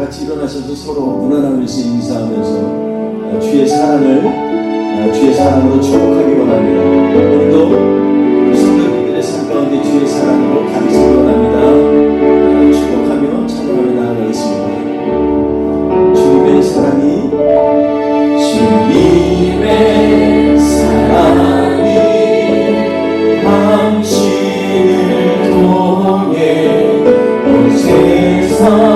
같이 일어나셔서 서로 문안하면서 인사하면서 주의 사랑으로 축복하기 원합니다. 오늘도 성도님들의 삶 가운데 주의 사랑으로 가득하기 원합니다. 축복하며 찬양하며 나아가겠습니다. 주님의 사랑이 당신을 통해 온 세상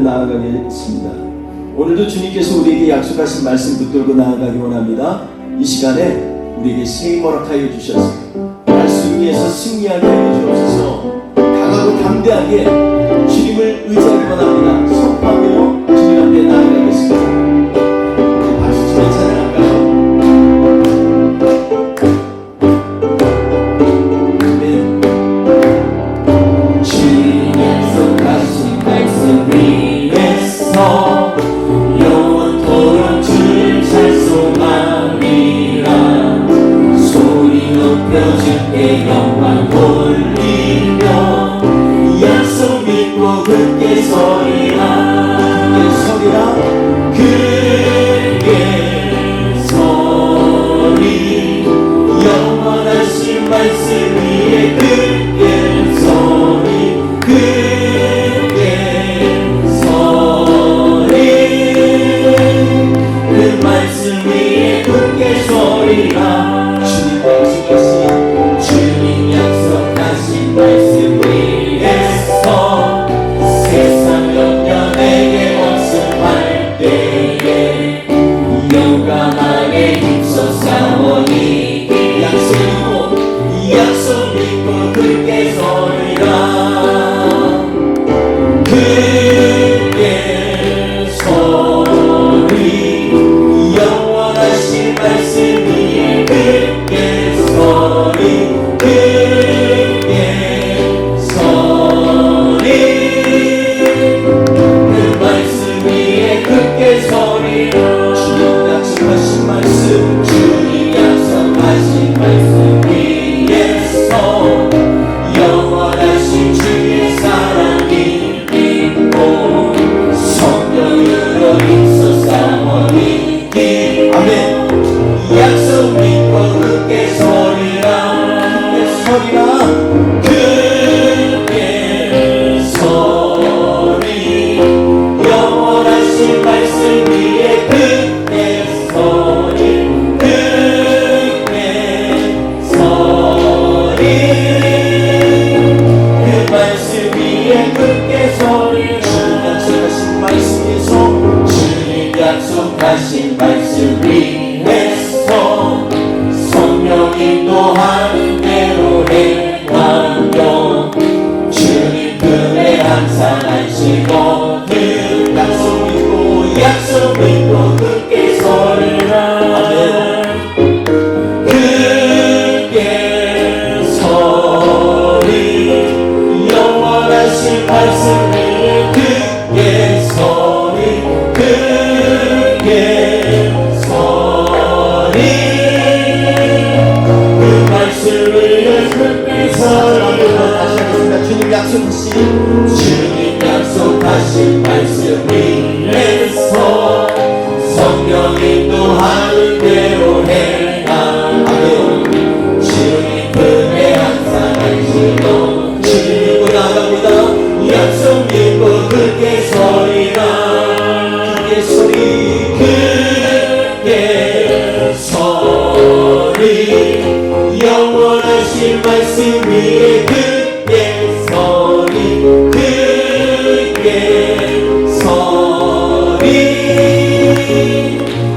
나아가겠습니다. 오늘도 주님께서 우리에게 약속하신 말씀 붙들고 나아가기 원합니다. 이 시간에 우리에게 새 허락하여 주셔서 말씀 위에서 승리하게 하여 주옵소서. 강하고 담대하게 주님을 의지하기 원합니다. 선포하며 주님 앞에 나아가겠습니다. 박수 치며 찬양할까요? 아멘. 주님 약속하신 말씀 위에서 영원토록 주를 찬송하리라. 소리 높여 주께 영광 돌리며 약속 믿고 굳게 서리라. 굳게 서리 영원하신 말씀 위에 굳게 서리. 그 말씀 위에 굳게 서리라. 주님 약속하신 말씀 위에서 세상 영역 내게 원수할 때에 용감하게 힘써 싸우니 약속 믿고 굳게 서리라. 약속하신 말씀 위에서 성령 인도하는 대로 행하며 주님 품에 항상 안식거든. 약속 믿고 굳게 서리라. 굳게 서리 영원하신 말씀 위에 굳게 서리. 주님 약속하신 말씀 위에서 성령 인도하는 크게 서리라 크게 소리 크게 소리 영원하신 말씀 위에 크게 소리 크게 소리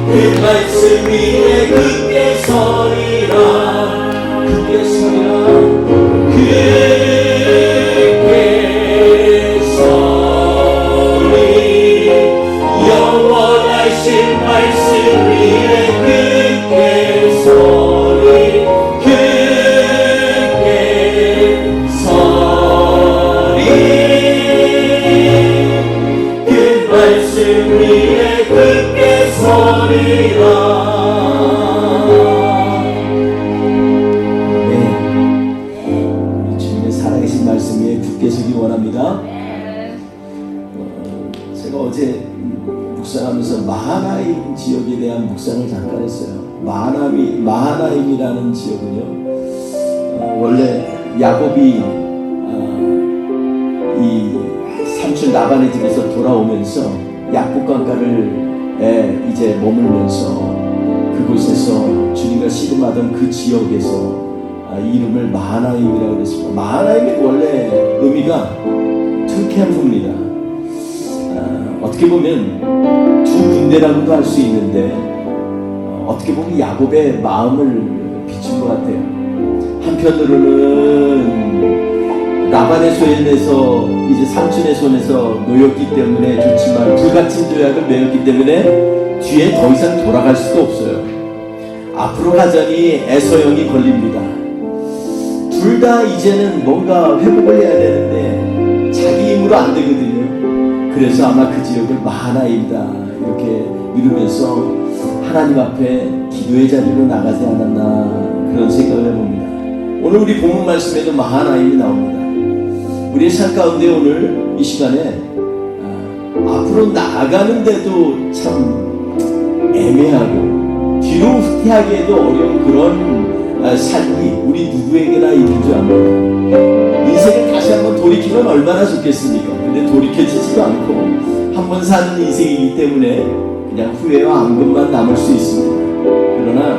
그 말씀 위에 크게 소리라 크게 소리라 크게 소리 영원하신 말씀 위에 크게 소리 크게 소리 그 말씀 위에 크게 소리라 살아계신 말씀 위에 굳게 서기 원합니다. 제가 어제 묵상하면서 마하나임 지역에 대한 묵상을 잠깐 했어요. 마하나임이라는 지역은요, 원래 야곱이 이 삼촌 라반의 집에서 돌아오면서 약국 강가를 이제 머물면서 그곳에서 주님과 씨름하던 그 지역에서 이름을 마하나임이라고 그랬습니다. 마하나임의 원래 의미가 툴캠프입니다. 어떻게 보면 두 군대라고도 할 수 있는데 어떻게 보면 야곱의 마음을 비춘 것 같아요. 한편으로는 라반의 손에서 이제 삼촌의 손에서 놓였기 때문에 좋지만 불같은 조약을 메었기 때문에 뒤에 더 이상 돌아갈 수도 없어요. 앞으로 가자니 애서형이 걸립니다. 둘 다 이제는 뭔가 회복을 해야 되는데 자기 힘으로 안 되거든요. 그래서 아마 그 지역을 마하나임이다 이렇게 이루면서 하나님 앞에 기도의 자리로 나가지 않았나 그런 생각을 해봅니다. 오늘 우리 본문 말씀에도 마하나임이 나옵니다. 우리의 삶 가운데 오늘 이 시간에 앞으로 나아가는데도 참 애매하고 뒤로 후퇴하기에도 어려운 그런 삶이 우리 누구에게나 있는 줄 압니다. 인생을 다시 한번 돌이키면 얼마나 좋겠습니까? 근데 돌이켜지지도 않고 한 번 사는 인생이기 때문에 그냥 후회와 앙금만 남을 수 있습니다. 그러나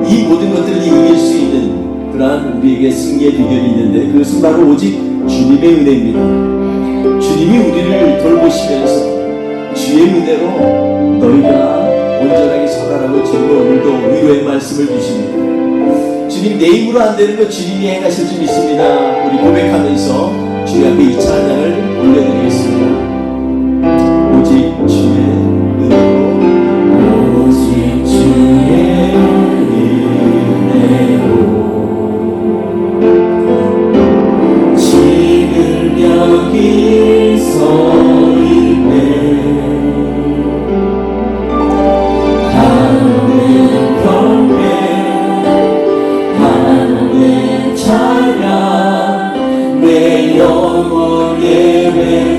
이 모든 것들을 이길 수 있는 그러한 우리에게 승리의 비결이 있는데 그것은 바로 오직 주님의 은혜입니다. 주님이 우리를 돌보시면서 주의 은혜로 너희가 온전하게 서라라고 주님은 오늘도 위로의 말씀을 주십니다. 주님 내 힘으로 안 되는 것 주님이 행하실 줄 믿습니다. 우리 고백하면서 주님 앞에 이 찬양을 올려드리겠습니다. 오직 주의 은혜로 오직 주의 은혜로 지금 여기 서 있네 하늘 경배 찬양 내 영혼 예배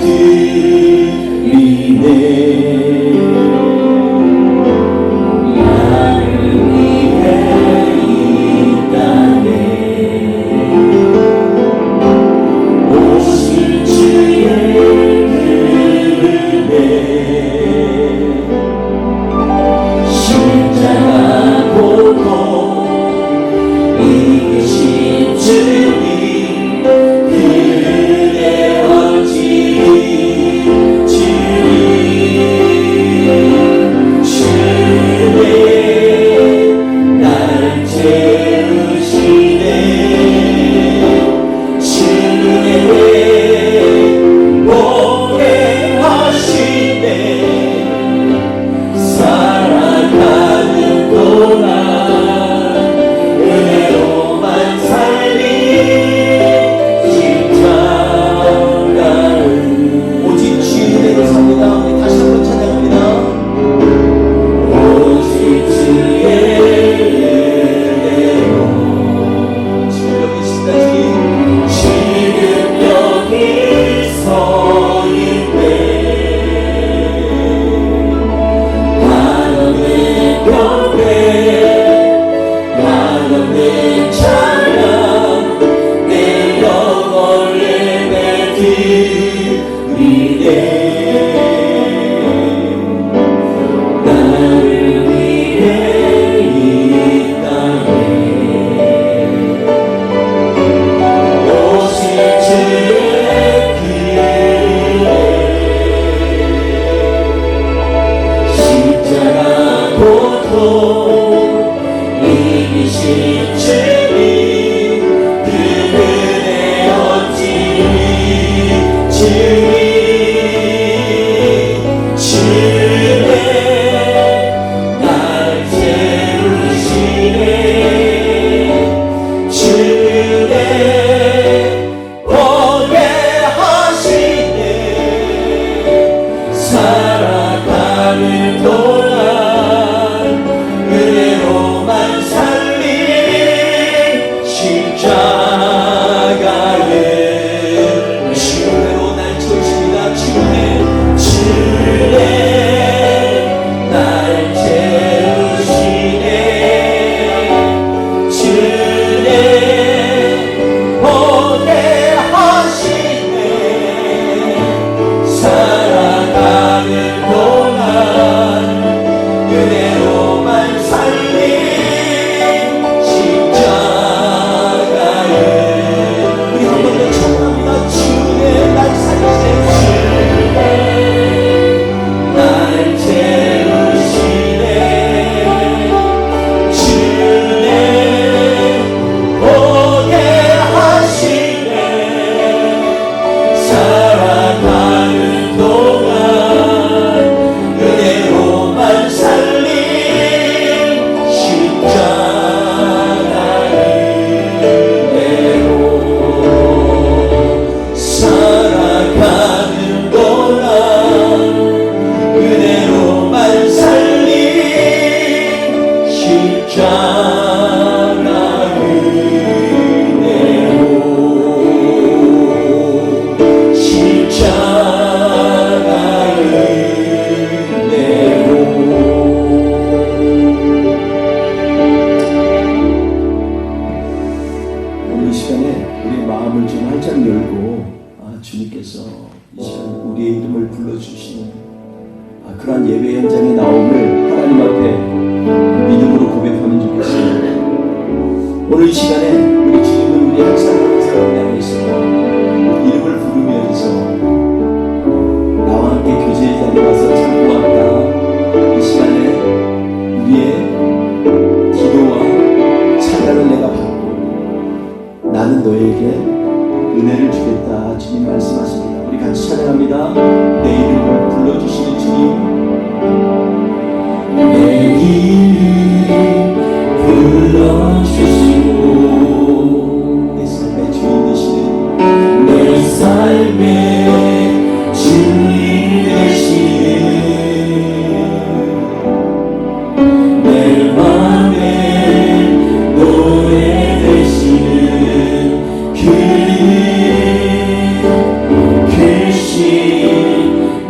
나를 위해 이 땅에 오실 주의 길에 십자가 고통 이기신 주님 그 은혜 어찌 주님 살아가는 동안 은혜로만 살린 십자가를 주로 날 채우십니다. 주네 날 채우시네 주네 보게 하시네 살아가는 동안 은혜로만 살린 십자가를 우리 한 번 더 청합니다. 주네 날 살리시네 날 채우시네 주네 보게 하시네 살아가는 동안 은혜로만 살린 십자가를 은혜로 살아가는 동안 은혜로만 살린 십자가를 은혜로 십자가를 은혜로 오늘 이 시간에 우리의 마음을 좀 활짝 열고 주님께서 이 시간 우리의 이름을 불러주시는 그러한 예배 현장에 나옴을 하나님 앞에 믿음으로 고백하면 좋겠습니다. 오늘 이 시간에 우리 주님은 우리 한 사람 한 사람을 향해서 이름을 부르면서 나와 함께 교제의 자리에 와서 참고 왔다. 이 시간에 우리의 기도와 찬양을 내가 받고 나는 너에게 은혜를 주겠다. 주님 말씀하십니다. 우리 같이 찬양합니다. 내 이름을 불러주시는 주님 내 이름 불러주시고 내 삶의 주인 되시는 내 삶의 주인 되시는 내 맘에 노래 되시는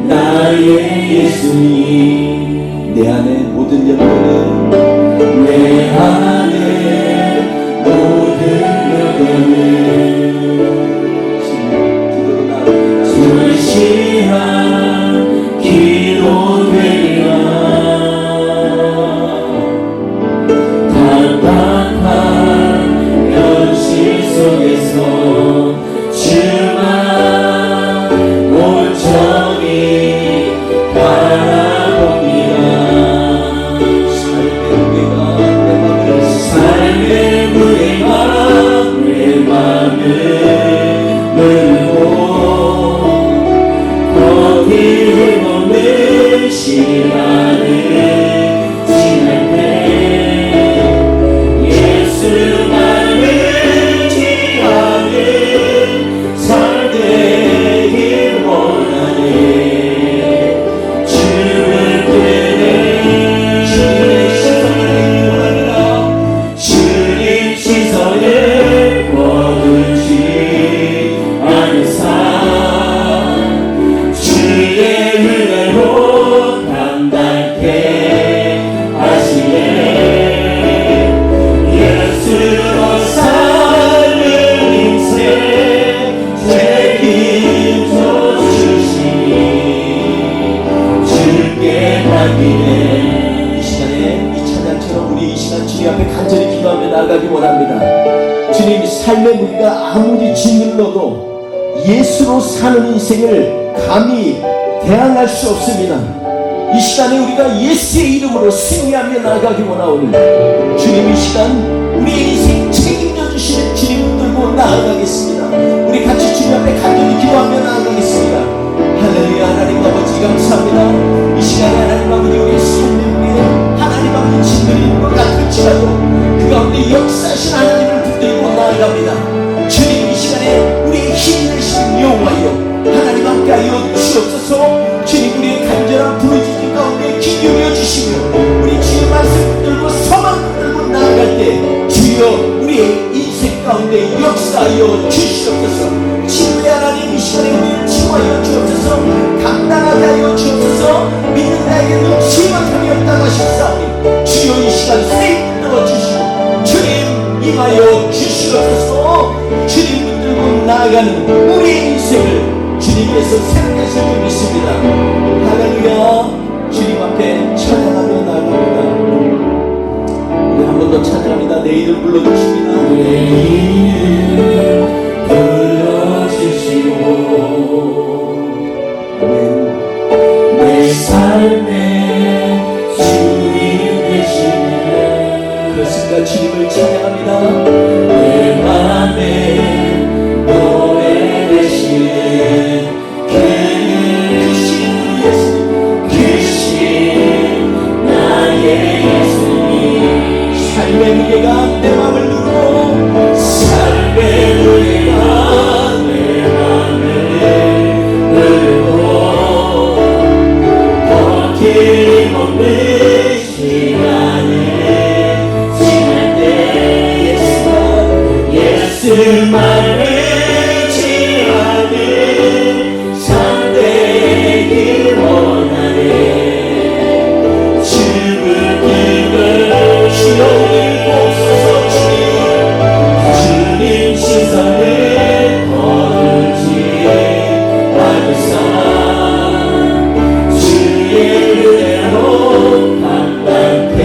나의 예수님 내 안에 모든 영광은 내 안에 모든 영광은 기도로 나아갑니다. 진실한 기도 되리라 답답한 현실 속에서 주만 온전히 바라봅니다. 삶의 무게가 내 맘을 물고 거기에 없는 시간을 지날 때 예수만을 지하는 삶 되길 원하네. 주를 뜨는 주님의 시선을 원합니다. 주님 시선을 거두지 않은 삶 주의 은혜로 담당 나가기에 이 시간에 이 찬양처럼 우리 이 시간 주님 앞에 간절히 기도하며 나가기 원합니다. 주님, 삶의 무리가 아무리 짓눌러도 예수로 사는 인생을 감히 대항할 수 없습니다. 이 시간에 우리가 예수의 이름으로 승리하며 나가기 원하오니 주님, 이 시간 우리의 인생 책임져 주시는 주님 들고 나아가겠습니다. 우리 같이 주님 앞에 간절히 기도하며 나아가겠습니다. 할렐루야. 하나님 아버지 감사합니다. 이 시간에 하나님 아버지 우리의 삶의 무리에 하나님 아버지 짓눌리는 것 같을지라도 그 가운데 역사하신 하나님을 붙들고 나아갑니다. 주님, 이 시간에 우리의 힘 내시는 여호와여 하나님 함께하여 주옵소서. 주님, 우리의 간절한 부르짖음 가운데 귀 기울여 주시며 우리 주의 말씀 붙들고 소망 붙들고 나아갈 때 주여 우리의 인생 가운데 역사하여 주시옵소서. 친구의 하나님, 이 시간에 우리를 치유하여 주옵소서. 감당하게 하여 주옵소서. 믿는 자에게 눈치 못함이 없다고 하셨사오니 주여 이 시간 세입 붙들어 주시고 주님 임하여 주시옵소서. 주님 붙들고 나아가는 우리의 인생을 주님께서 새롭게 하실 줄 믿습니다. 할렐루야. 주님 앞에 찬양하며 나아갑니다. 우리 한 번 더 찬양합니다. 내 이름 불러주십니다. 내 이름 불러주시고 내 삶의 주님 되시네. 그렇습니다. 주님을 찬양합니다. 내 맘에 노래 되시네. 삶의 무게가 내 맘을 누르고 삶의 무게가 내 맘을 누르고 버팀없는 시간을 지날 때 예수만을 지하는 상대이길 원하네. 주님 시선을 거두지 말고서 주의 은혜로 감당케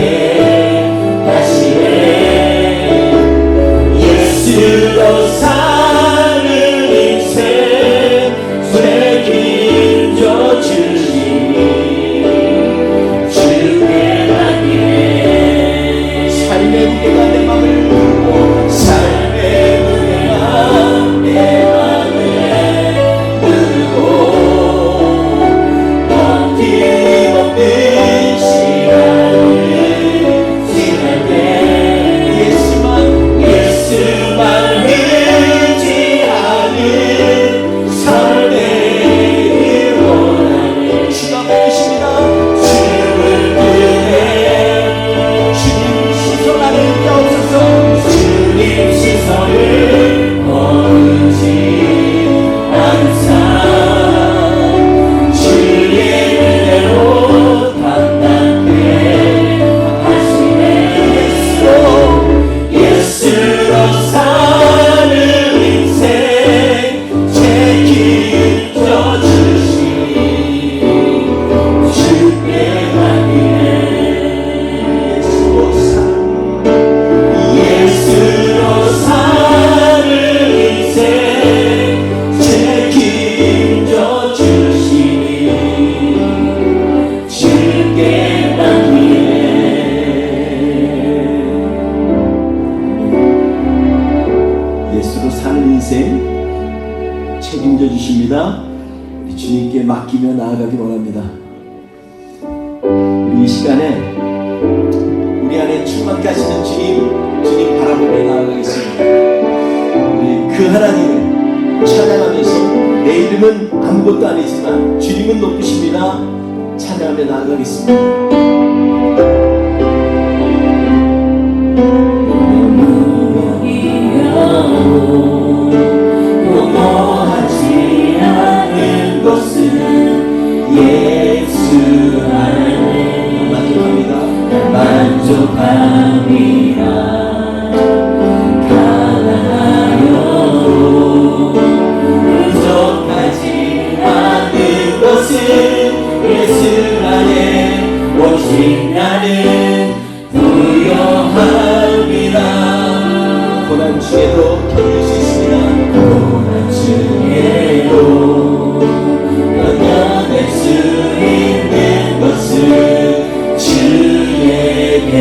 하시네. 예수로 사는 인생 책임져 주시니 주께 맡기네. 삶의 무게가 내 맘을 누르고 삶의 무게가 내 맘을 누르고 버팀없는 시간을 지날 때 예수만 의지하는 삶을 원하네. 주가 보이십니다. 주를 위해 주님 시선 안에 껴없어서 주님 시선을 거두지 않사 주의 은혜로 감당케 하시네. 예수로 사는 인생 책임져 주시니 주께 맡기네. 예수로 사는 인생 책임져 주시니 주께 맡기네. 예수로 사는 인생 책임져 주십니다. 우리 주님께 맡기며 나아가기 원합니다. 우리 이 시간에 우리 안에 충만케 하시는 주님 바라보며 나아가겠습니다. 우리 그 하나님을 찬양하면서 내 이름은 아무것도 아니지만 주님은 높으십니다. 찬양하며 나아가겠습니다. 공허하지 않은 곳은 예수 안에 만족합니다. 가난하여도 부족하지 않은 곳은 예수 안에 오직 나는 부요함이라. 고난 중에도 견딜 수 있습니다. 고난 중에도 견뎌낼 수 있는 것은 주에게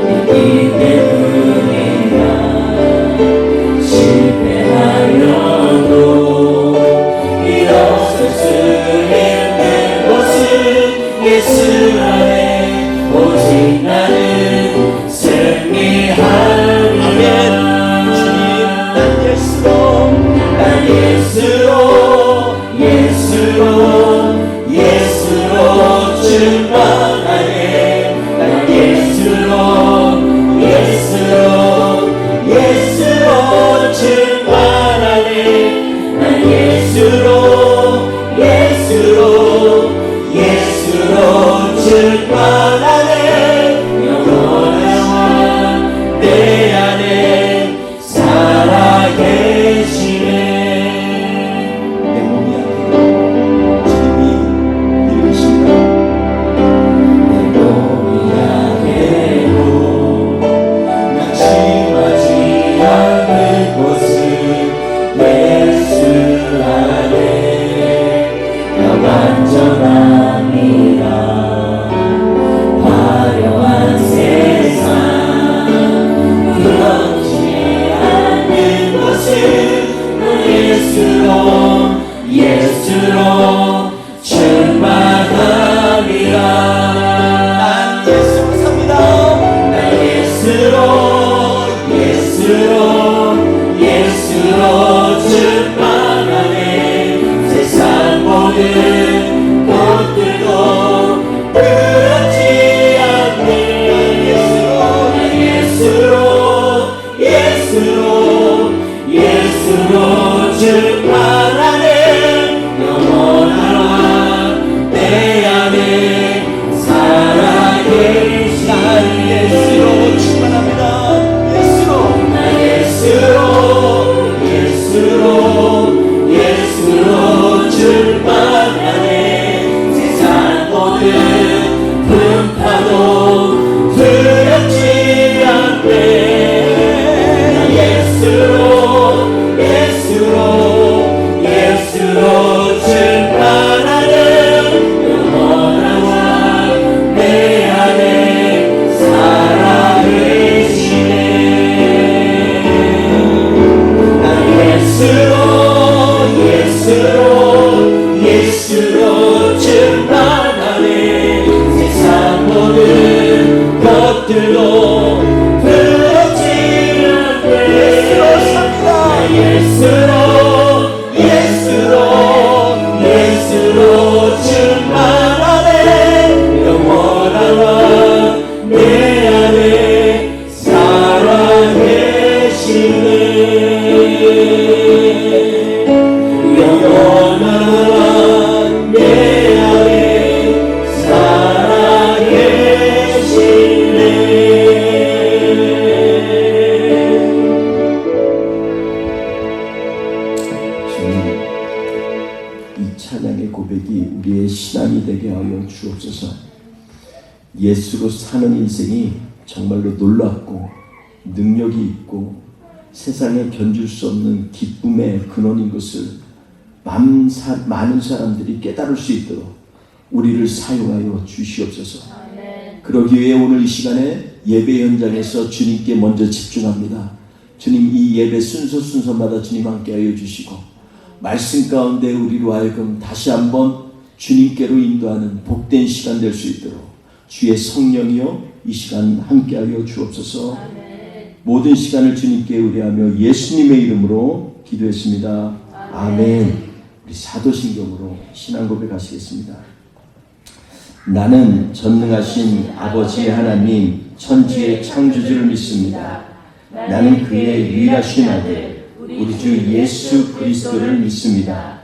있기 때문이라. 실패하여도 일어설 수 있는 것은 예수 안에 오직 나는 승리하리라. 주님, 난 예수로, 난 예수로 충만하네. 난 예수로 충만하네. 난 예수로 충만하네. 영원한 내 안에 살아계시네. 내 몸이 약해도 주님이 이루십니다. 내 몸이 약해도 낙심하지 않는 곳은 예수 안에 나 완전함이라. 화려한 세상 두렵지 않는 곳은 예수로 충만함이라. 난 예수로 삽니다. 나 예수로 충만하네. 세상 모든 것들도 두렵지 않네. 나 예수로 충만하네. 영원한 내 안에 살아계신 난 예수로 충만합니다. 예수로. 나 예수로 충만하네. 세상 모든 풍파도 두렵지 않네. 나 예수로 충만하네. 영원한 내 안에 살아계시네. 나 예수로 충만하네. 세상 모든 것들로 두렵지 않네. 예수로 삽니다. 나 예수로 충만하네. 영원한 내 안에 살아계시네. 영원한 내 안에 살아계시네. 주님, 이 찬양의 고백이 우리의 신앙이 되게 하여 주옵소서. 예수로 사는 인생이 정말로 놀랍고 능력이 있고 세상에 견줄 수 없는 기쁨의 근원인 것을 많은 사람들이 깨달을 수 있도록 우리를 사용하여 주시옵소서. 그러기 위해 오늘 이 시간에 예배 현장에서 주님께 먼저 집중합니다. 주님, 이 예배 순서마다 주님 함께하여 주시고 말씀 가운데 우리로 하여금 다시 한번 주님께로 인도하는 복된 시간 될 수 있도록 주의 성령이여 이 시간 함께하여 주옵소서. 모든 시간을 주님께 의뢰하며 예수님의 이름으로 기도했습니다. 아멘. 우리 사도신경으로 신앙 고백하시겠습니다. 나는 전능하신 아버지 하나님 천지의 창조주를 믿습니다. 나는 그의 유일하신 아들 우리 주 예수 그리스도를 믿습니다.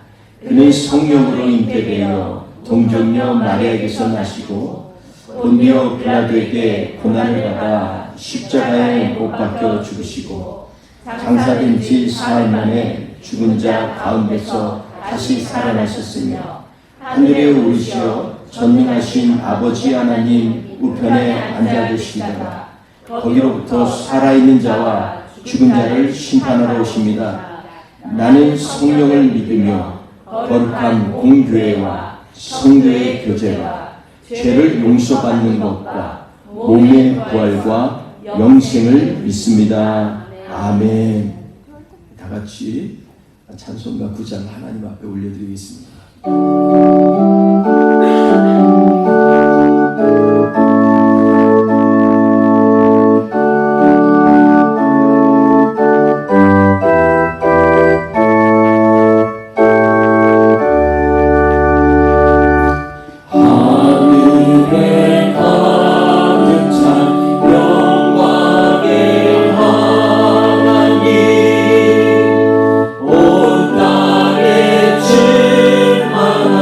그는 성령으로 잉태되어 동정녀 마리아에게서 나시고 본디오 빌라도에게 고난을 받아 십자가에 못 박혀 죽으시고 장사된 지 사흘 만에 죽은 자 가운데서 다시 살아나셨으며 하늘에 오르시어 전능하신 아버지 하나님 우편에 앉아 계시다가 거기로부터 살아있는 자와 죽은 자를 심판하러 오십니다. 나는 성령을 믿으며 거룩한 공교회와 성도의 교제와 죄를 용서받는 것과 몸의 부활과 영생을 믿습니다. 아멘. 다 같이 찬송가 9장 하나님 앞에 올려드리겠습니다. 하늘에 가득 찬 영광의 하나님 온 땅에 충만한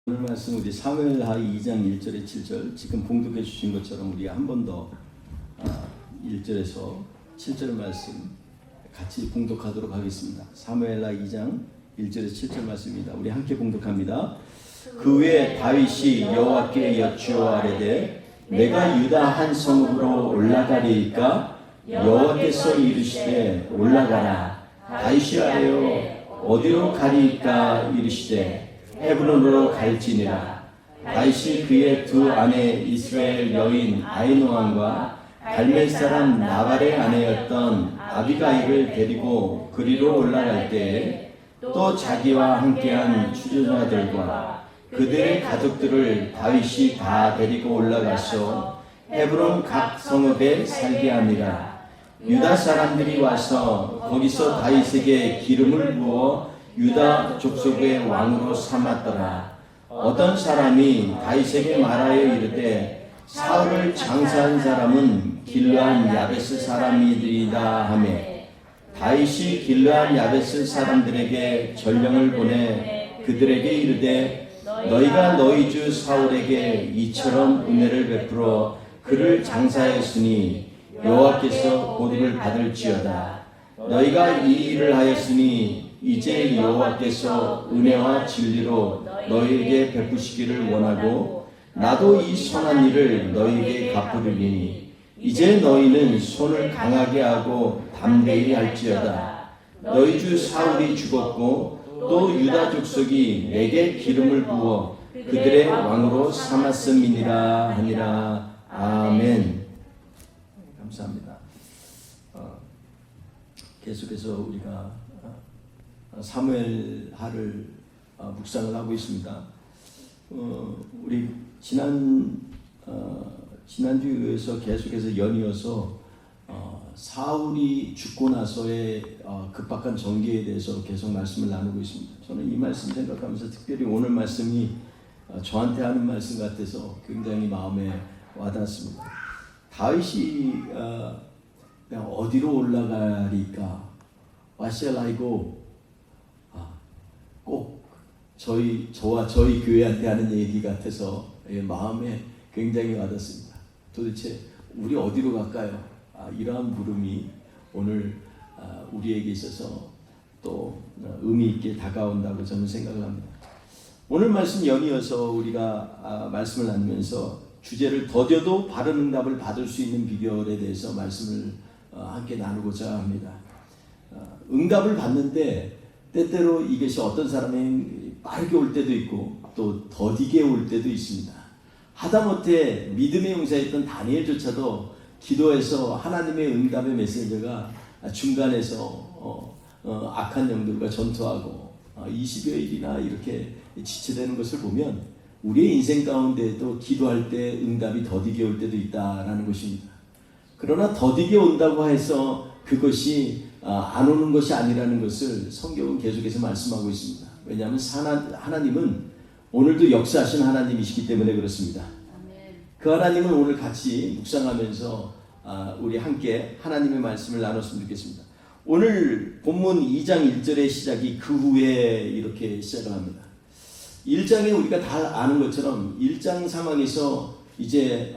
오늘 말씀 우리 사무엘하 2장 1절에 7절 지금 봉독해 주신 것처럼 우리 한 번 더 1절에서 7절 말씀 같이 봉독하도록 하겠습니다. 사무엘하 2장 1절에 7절 말씀입니다. 우리 함께 봉독합니다. 그 후에 다윗이 여호와께 여쭈어아뢰되 내가 유다 한 성읍으로 올라가리이까 여호와께서 이르시되 올라가라. 다윗이 아뢰어 어디로 가리이까 이르시되 헤브론으로 갈지니라. 다윗이 그의 두 아내 이스라엘 여인 아히노함과 갈멜 사람 나발의 아내였던 아비가일을 데리고 그리로 올라갈 때에 또 자기와 함께한 추종자들과 그들의 가족들을 다윗이 다 데리고 올라가서 헤브론 각 성읍에 살게 하니라. 유다 사람들이 와서 거기서 다윗에게 기름을 부어 유다 족속의 왕으로 삼았더라. 어떤 사람이 다윗에게 말하여 이르되 사울을 장사한 사람은 길르한 야베스 사람이리다 하매 다윗이 길르한 야베스 사람들에게 전령을 보내 그들에게 이르되 너희가 너희 주 사울에게 이처럼 은혜를 베풀어 그를 장사하였으니 여호와께서 보응을 받을지어다. 너희가 이 일을 하였으니 이제 여호와께서 은혜와 진리로 너희에게 베푸시기를 원하고 나도 이 선한 일을 너희에게 갚으리니 이제 너희는 손을 강하게 하고 담대히 할지어다. 너희 주 사울이 죽었고 또 유다 족속이 내게 기름을 부어 그들의 왕으로 삼았음이니라 하니라. 아멘. 감사합니다. 계속해서 우리가 사무엘하를 묵상을 하고 있습니다. 우리 지난주에서 계속해서 연이어서 사울이 죽고 나서의 급박한 전개에 대해서 계속 말씀을 나누고 있습니다. 저는 이 말씀 생각하면서 특별히 오늘 말씀이 저한테 하는 말씀 같아서 굉장히 마음에 와닿았습니다. 다윗이 그냥 어디로 올라가리까? What shall I go? 꼭 저와 저희 교회한테 하는 얘기 같아서 마음에 굉장히 와닿습니다. 도대체 우리 어디로 갈까요? 이러한 물음이 오늘 우리에게 있어서 또 의미 있게 다가온다고 저는 생각을 합니다. 오늘 말씀 연이어서 우리가 말씀을 나누면서 주제를 더뎌도 바른 응답을 받을 수 있는 비결에 대해서 말씀을 함께 나누고자 합니다. 응답을 받는데 때때로 이것이 어떤 사람이 빠르게 올 때도 있고 또 더디게 올 때도 있습니다. 하다못해 믿음의 용사였던 다니엘조차도 기도해서 하나님의 응답의 메시지가 중간에서 악한 영들과 전투하고 20여 일이나 이렇게 지체되는 것을 보면 우리의 인생 가운데에도 기도할 때 응답이 더디게 올 때도 있다라는 것입니다. 그러나 더디게 온다고 해서 그것이 안 오는 것이 아니라는 것을 성경은 계속해서 말씀하고 있습니다. 왜냐하면 하나님은 오늘도 역사하신 하나님이시기 때문에 그렇습니다. 그 하나님은 오늘 같이 묵상하면서 우리 함께 하나님의 말씀을 나눴으면 좋겠습니다. 오늘 본문 2장 1절의 시작이 그 후에 이렇게 시작을 합니다. 1장에 우리가 다 아는 것처럼 1장 상황에서 이제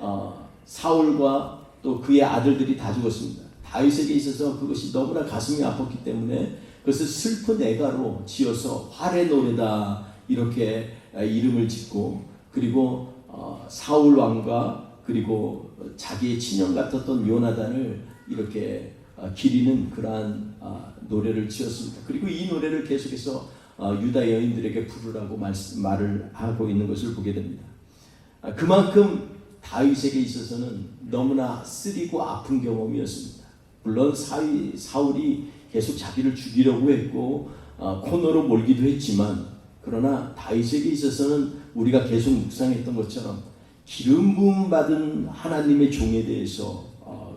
사울과 또 그의 아들들이 다 죽었습니다. 다윗에게 있어서 그것이 너무나 가슴이 아팠기 때문에 그것을 슬픈 애가로 지어서 활의 노래다 이렇게 이름을 짓고 그리고 사울 왕과 그리고 자기의 친형 같았던 요나단을 이렇게 기리는 그러한 노래를 지었습니다. 그리고 이 노래를 계속해서 유다 여인들에게 부르라고 말을 하고 있는 것을 보게 됩니다. 그만큼 다윗에게 있어서는 너무나 쓰리고 아픈 경험이었습니다. 물론 사울이 계속 자기를 죽이려고 했고 코너로 몰기도 했지만 그러나 다윗에게 있어서는 우리가 계속 묵상했던 것처럼 기름 부음 받은 하나님의 종에 대해서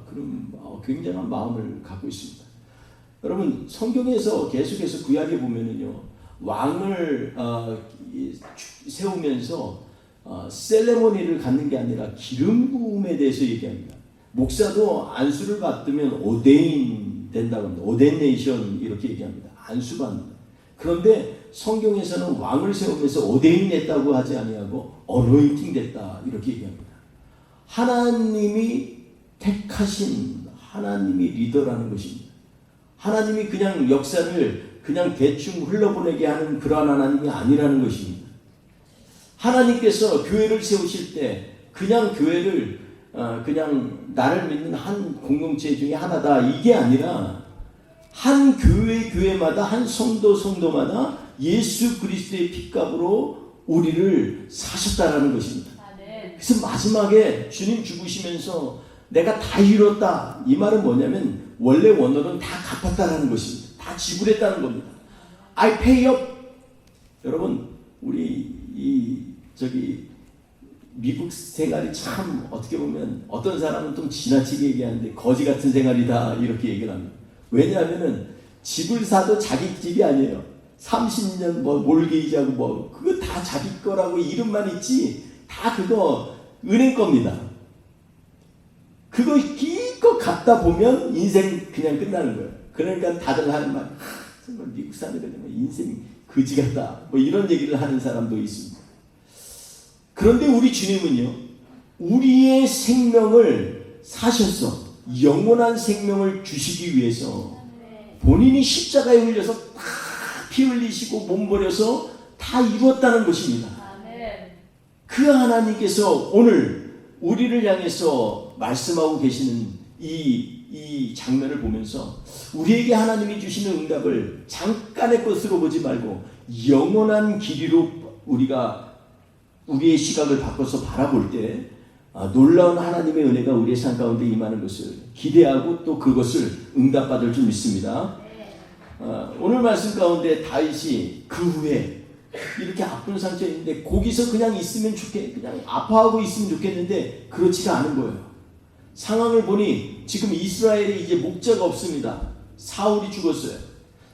그런 굉장한 마음을 갖고 있습니다. 여러분 성경에서 계속해서 구약에 보면은요 왕을 세우면서 셀레모니를 갖는 게 아니라 기름 부음에 대해서 얘기합니다. 목사도 안수를 받으면 오데인 된다고 합니다. 오데네이션 이렇게 얘기합니다. 안수 받는다. 그런데 성경에서는 왕을 세우면서 어데인 됐다고 하지 아니하고 어노인팅 됐다 이렇게 얘기합니다. 하나님이 택하신 하나님이 리더라는 것입니다. 하나님이 그냥 역사를 그냥 대충 흘러보내게 하는 그러한 하나님이 아니라는 것입니다. 하나님께서 교회를 세우실 때 그냥 교회를 그냥 나를 믿는 한 공동체 중에 하나다 이게 아니라 한 교회마다 한 성도마다 예수 그리스도의 핏값으로 우리를 사셨다라는 것입니다. 그래서 마지막에 주님 죽으시면서 내가 다 이뤘다 이 말은 뭐냐면 원래 원어는 다 갚았다라는 것입니다. 다 지불했다는 겁니다. I pay up. 여러분 우리 미국 생활이 참 어떻게 보면 어떤 사람은 좀 지나치게 얘기하는데 거지 같은 생활이다 이렇게 얘기를 합니다. 왜냐하면은 집을 사도 자기 집이 아니에요. 30년 몰게이지하고 그거 다 자기 거라고 이름만 있지 다 그거 은행 겁니다. 그거 기껏 갖다 보면 인생 그냥 끝나는 거예요. 그러니까 다들 하는 말 정말 미국 사람들은 인생 거지 같다 이런 얘기를 하는 사람도 있습니다. 그런데 우리 주님은요 우리의 생명을 사셔서 영원한 생명을 주시기 위해서 본인이 십자가에 흘려서 다 피 흘리시고 몸 버려서 다 이루었다는 것입니다. 그 하나님께서 오늘 우리를 향해서 말씀하고 계시는 이 장면을 보면서 우리에게 하나님이 주시는 응답을 잠깐의 것으로 보지 말고 영원한 길이로 우리가 우리의 시각을 바꿔서 바라볼 때 놀라운 하나님의 은혜가 우리의 삶 가운데 임하는 것을 기대하고 또 그것을 응답받을 줄 믿습니다. 오늘 말씀 가운데 다윗이 그 후에 이렇게 아픈 상처에 있는데 거기서 그냥 있으면 그냥 아파하고 있으면 좋겠는데 그렇지가 않은 거예요. 상황을 보니 지금 이스라엘에 이제 목자가 없습니다. 사울이 죽었어요.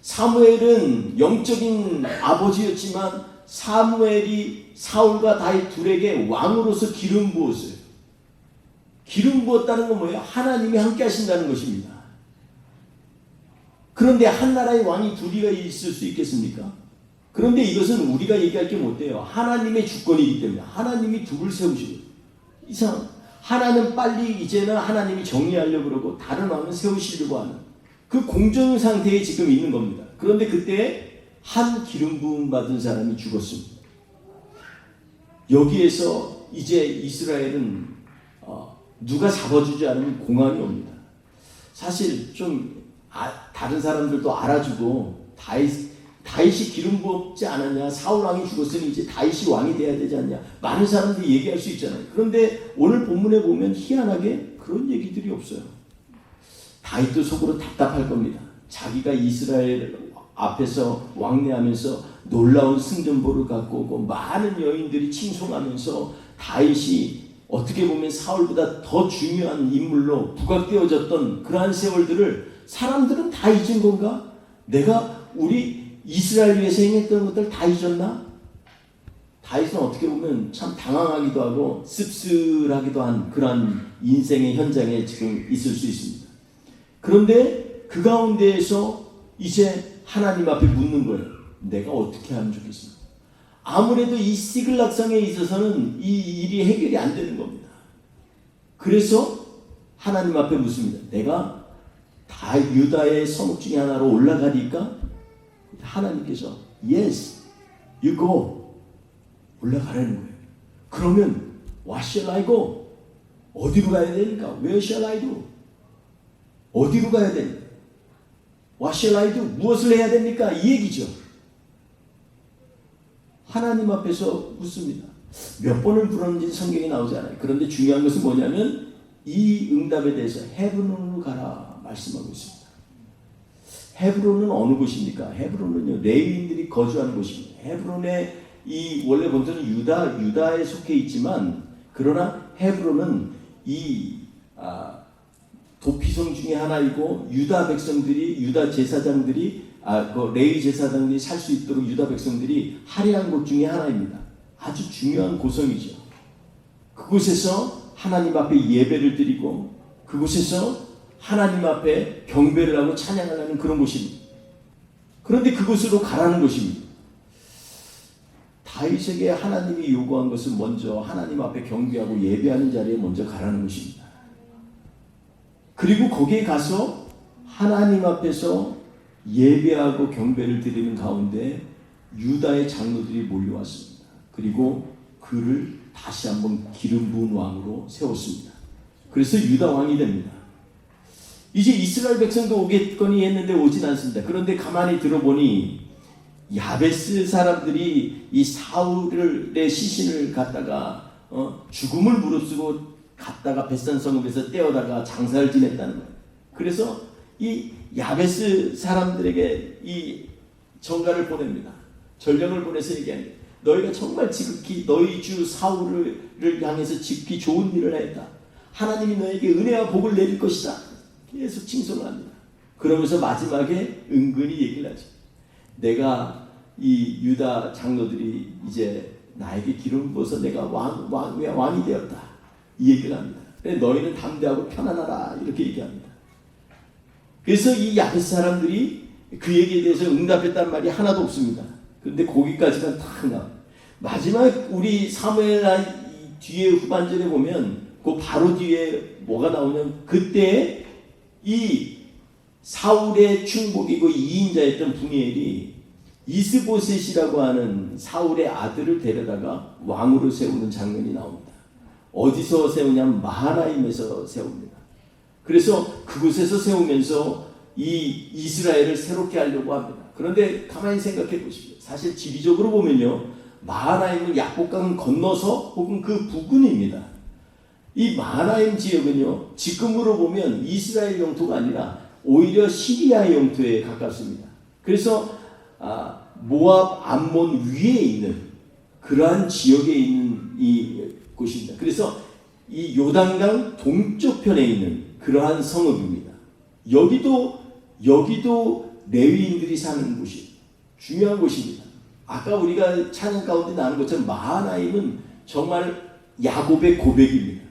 사무엘은 영적인 아버지였지만 사무엘이 사울과 다윗 둘에게 왕으로서 기름 부었어요. 기름 부었다는 건 뭐예요? 하나님이 함께 하신다는 것입니다. 그런데 한 나라의 왕이 둘이가 있을 수 있겠습니까? 그런데 이것은 우리가 얘기할 게 못 돼요. 하나님의 주권이기 때문에 하나님이 둘을 세우시고 이상 하나는 빨리 이제는 하나님이 정리하려고 그러고 다른 왕은 세우시려고 하는 그 공정 상태에 지금 있는 겁니다. 그런데 그때 한 기름 부음 받은 사람이 죽었습니다. 여기에서 이제 이스라엘은 누가 잡아주지 않으면 공황이 옵니다. 사실 좀 다른 사람들도 알아주고 다윗이 기름 부었지 않았냐, 사울 왕이 죽었으니 이제 다윗이 왕이 돼야 되지 않냐, 많은 사람들이 얘기할 수 있잖아요. 그런데 오늘 본문에 보면 희한하게 그런 얘기들이 없어요. 다윗도 속으로 답답할 겁니다. 자기가 이스라엘 앞에서 왕래하면서 놀라운 승전보를 갖고 오고 많은 여인들이 칭송하면서 다윗이 어떻게 보면 사울보다 더 중요한 인물로 부각되어졌던 그러한 세월들을 사람들은 다 잊은 건가? 내가 우리 이스라엘 위해서 행했던 것들 다 잊었나? 다윗은 어떻게 보면 참 당황하기도 하고 씁쓸하기도 한 그러한 인생의 현장에 지금 있을 수 있습니다. 그런데 그 가운데에서 이제 하나님 앞에 묻는 거예요. 내가 어떻게 하면 좋겠습니까? 아무래도 이 시글락상에 있어서는 이 일이 해결이 안 되는 겁니다. 그래서 하나님 앞에 묻습니다. 내가 다 유다의 성읍 중에 하나로 올라가니까 하나님께서 Yes, you go. 올라가라는 거예요. 그러면 What shall I go? 어디로 가야 되니까? Where shall I do? 어디로 가야 됩니까? What shall I do? 무엇을 해야 됩니까? 이 얘기죠. 하나님 앞에서 묻습니다. 몇 번을 물었는지 성경에 나오지 않아요. 그런데 중요한 것은 뭐냐면 이 응답에 대해서 헤브론으로 가라 말씀하고 있습니다. 헤브론은 어느 곳입니까? 헤브론은요 레위인들이 거주하는 곳입니다. 헤브론의 이 원래 본토는 유다에 속해 있지만 그러나 헤브론은 이 도피성 중에 하나이고 유다 백성들이 유다 제사장들이 그 레위 제사장들이 살 수 있도록 유다 백성들이 할애한 곳 중에 하나입니다. 아주 중요한 고성이죠. 그곳에서 하나님 앞에 예배를 드리고 그곳에서 하나님 앞에 경배를 하고 찬양을 하는 그런 곳입니다. 그런데 그곳으로 가라는 것입니다. 다윗에게 하나님이 요구한 것은 먼저 하나님 앞에 경배하고 예배하는 자리에 먼저 가라는 것입니다. 그리고 거기에 가서 하나님 앞에서 예배하고 경배를 드리는 가운데 유다의 장로들이 몰려왔습니다. 그리고 그를 다시 한번 기름 부은 왕으로 세웠습니다. 그래서 유다 왕이 됩니다. 이제 이스라엘 백성도 오겠거니 했는데 오진 않습니다. 그런데 가만히 들어보니 야베스 사람들이 이 사울의 시신을 갖다가 죽음을 무릅쓰고 갔다가 벳산 성읍에서 떼어다가 장사를 지냈다는 거예요. 그래서 이 야베스 사람들에게 이 전가를 보냅니다. 전령을 보내서 얘기합니다. 너희가 정말 지극히 너희 주 사울을 향해서 지극히 좋은 일을 했다. 하나님이 너에게 은혜와 복을 내릴 것이다. 계속 칭송을 합니다. 그러면서 마지막에 은근히 얘기를 하죠. 내가 이 유다 장로들이 이제 나에게 기름 부어서 내가 왕이 되었다. 이 얘기를 합니다. 너희는 담대하고 편안하라. 이렇게 얘기합니다. 그래서 이 야베스 사람들이 그 얘기에 대해서 응답했단 말이 하나도 없습니다. 그런데 거기까지만 다 나와. 마지막 우리 사무엘 뒤에 후반전에 보면 그 바로 뒤에 뭐가 나오냐면 그때 이 사울의 충복이고 2인자였던 분이엘이 이스보셋이라고 하는 사울의 아들을 데려다가 왕으로 세우는 장면이 나옵니다. 어디서 세우냐면 마하나임에서 세웁니다. 그래서 그곳에서 세우면서 이 이스라엘을 새롭게 하려고 합니다. 그런데 가만히 생각해 보십시오. 사실 지리적으로 보면요, 마하나임은 야복강 건너서 혹은 그 부근입니다. 이 마하나임 지역은요, 지금으로 보면 이스라엘 영토가 아니라 오히려 시리아의 영토에 가깝습니다. 그래서 모압, 암몬 위에 있는 그러한 지역에 있는 이 곳입니다. 그래서 이 요단강 동쪽편에 있는 그러한 성읍입니다. 여기도 레위인들이 사는 곳이에요. 중요한 곳입니다. 아까 우리가 찬양 가운데 나눈 것처럼 마하나임은 정말 야곱의 고백입니다.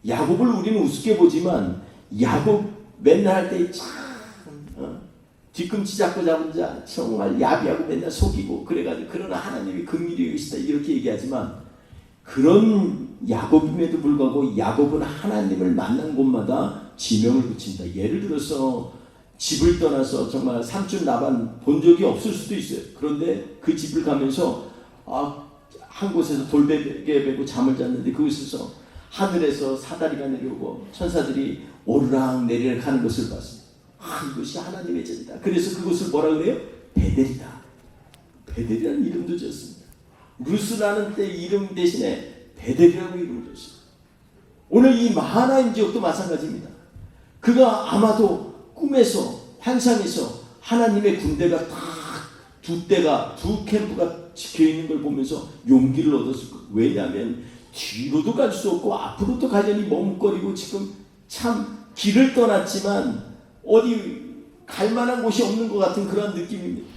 야곱을 우리는 우습게 보지만 야곱 맨날 할 때 참 뒤꿈치 잡고 잡은 자 정말 야비하고 맨날 속이고 그래가지고 그러나 하나님이 긍휼히 여기시다 이렇게 얘기하지만 그런 야곱임에도 불구하고 야곱은 하나님을 만난 곳마다 지명을 붙인다. 예를 들어서 집을 떠나서 정말 삼촌 라반 본 적이 없을 수도 있어요. 그런데 그 집을 가면서 한 곳에서 돌베개 베고 잠을 잤는데 그곳에서 하늘에서 사다리가 내려오고 천사들이 오르락 내리락 하는 것을 봤습니다. 이것이 하나님의 전이다. 그래서 그것을 뭐라 그래요? 베델이다. 베델이라는 이름도 줬습니다. 루스라는 때 이름 대신에 베델이라고 이름을 줬습니다. 오늘 이 마하나임 지역도 마찬가지입니다. 그가 아마도 꿈에서 환상에서 하나님의 군대가 딱 두 캠프가 지켜있는 걸 보면서 용기를 얻었을 거예요. 왜냐하면 뒤로도 갈 수 없고 앞으로도 가려니 머뭇거리고 지금 참 길을 떠났지만 어디 갈 만한 곳이 없는 것 같은 그런 느낌입니다.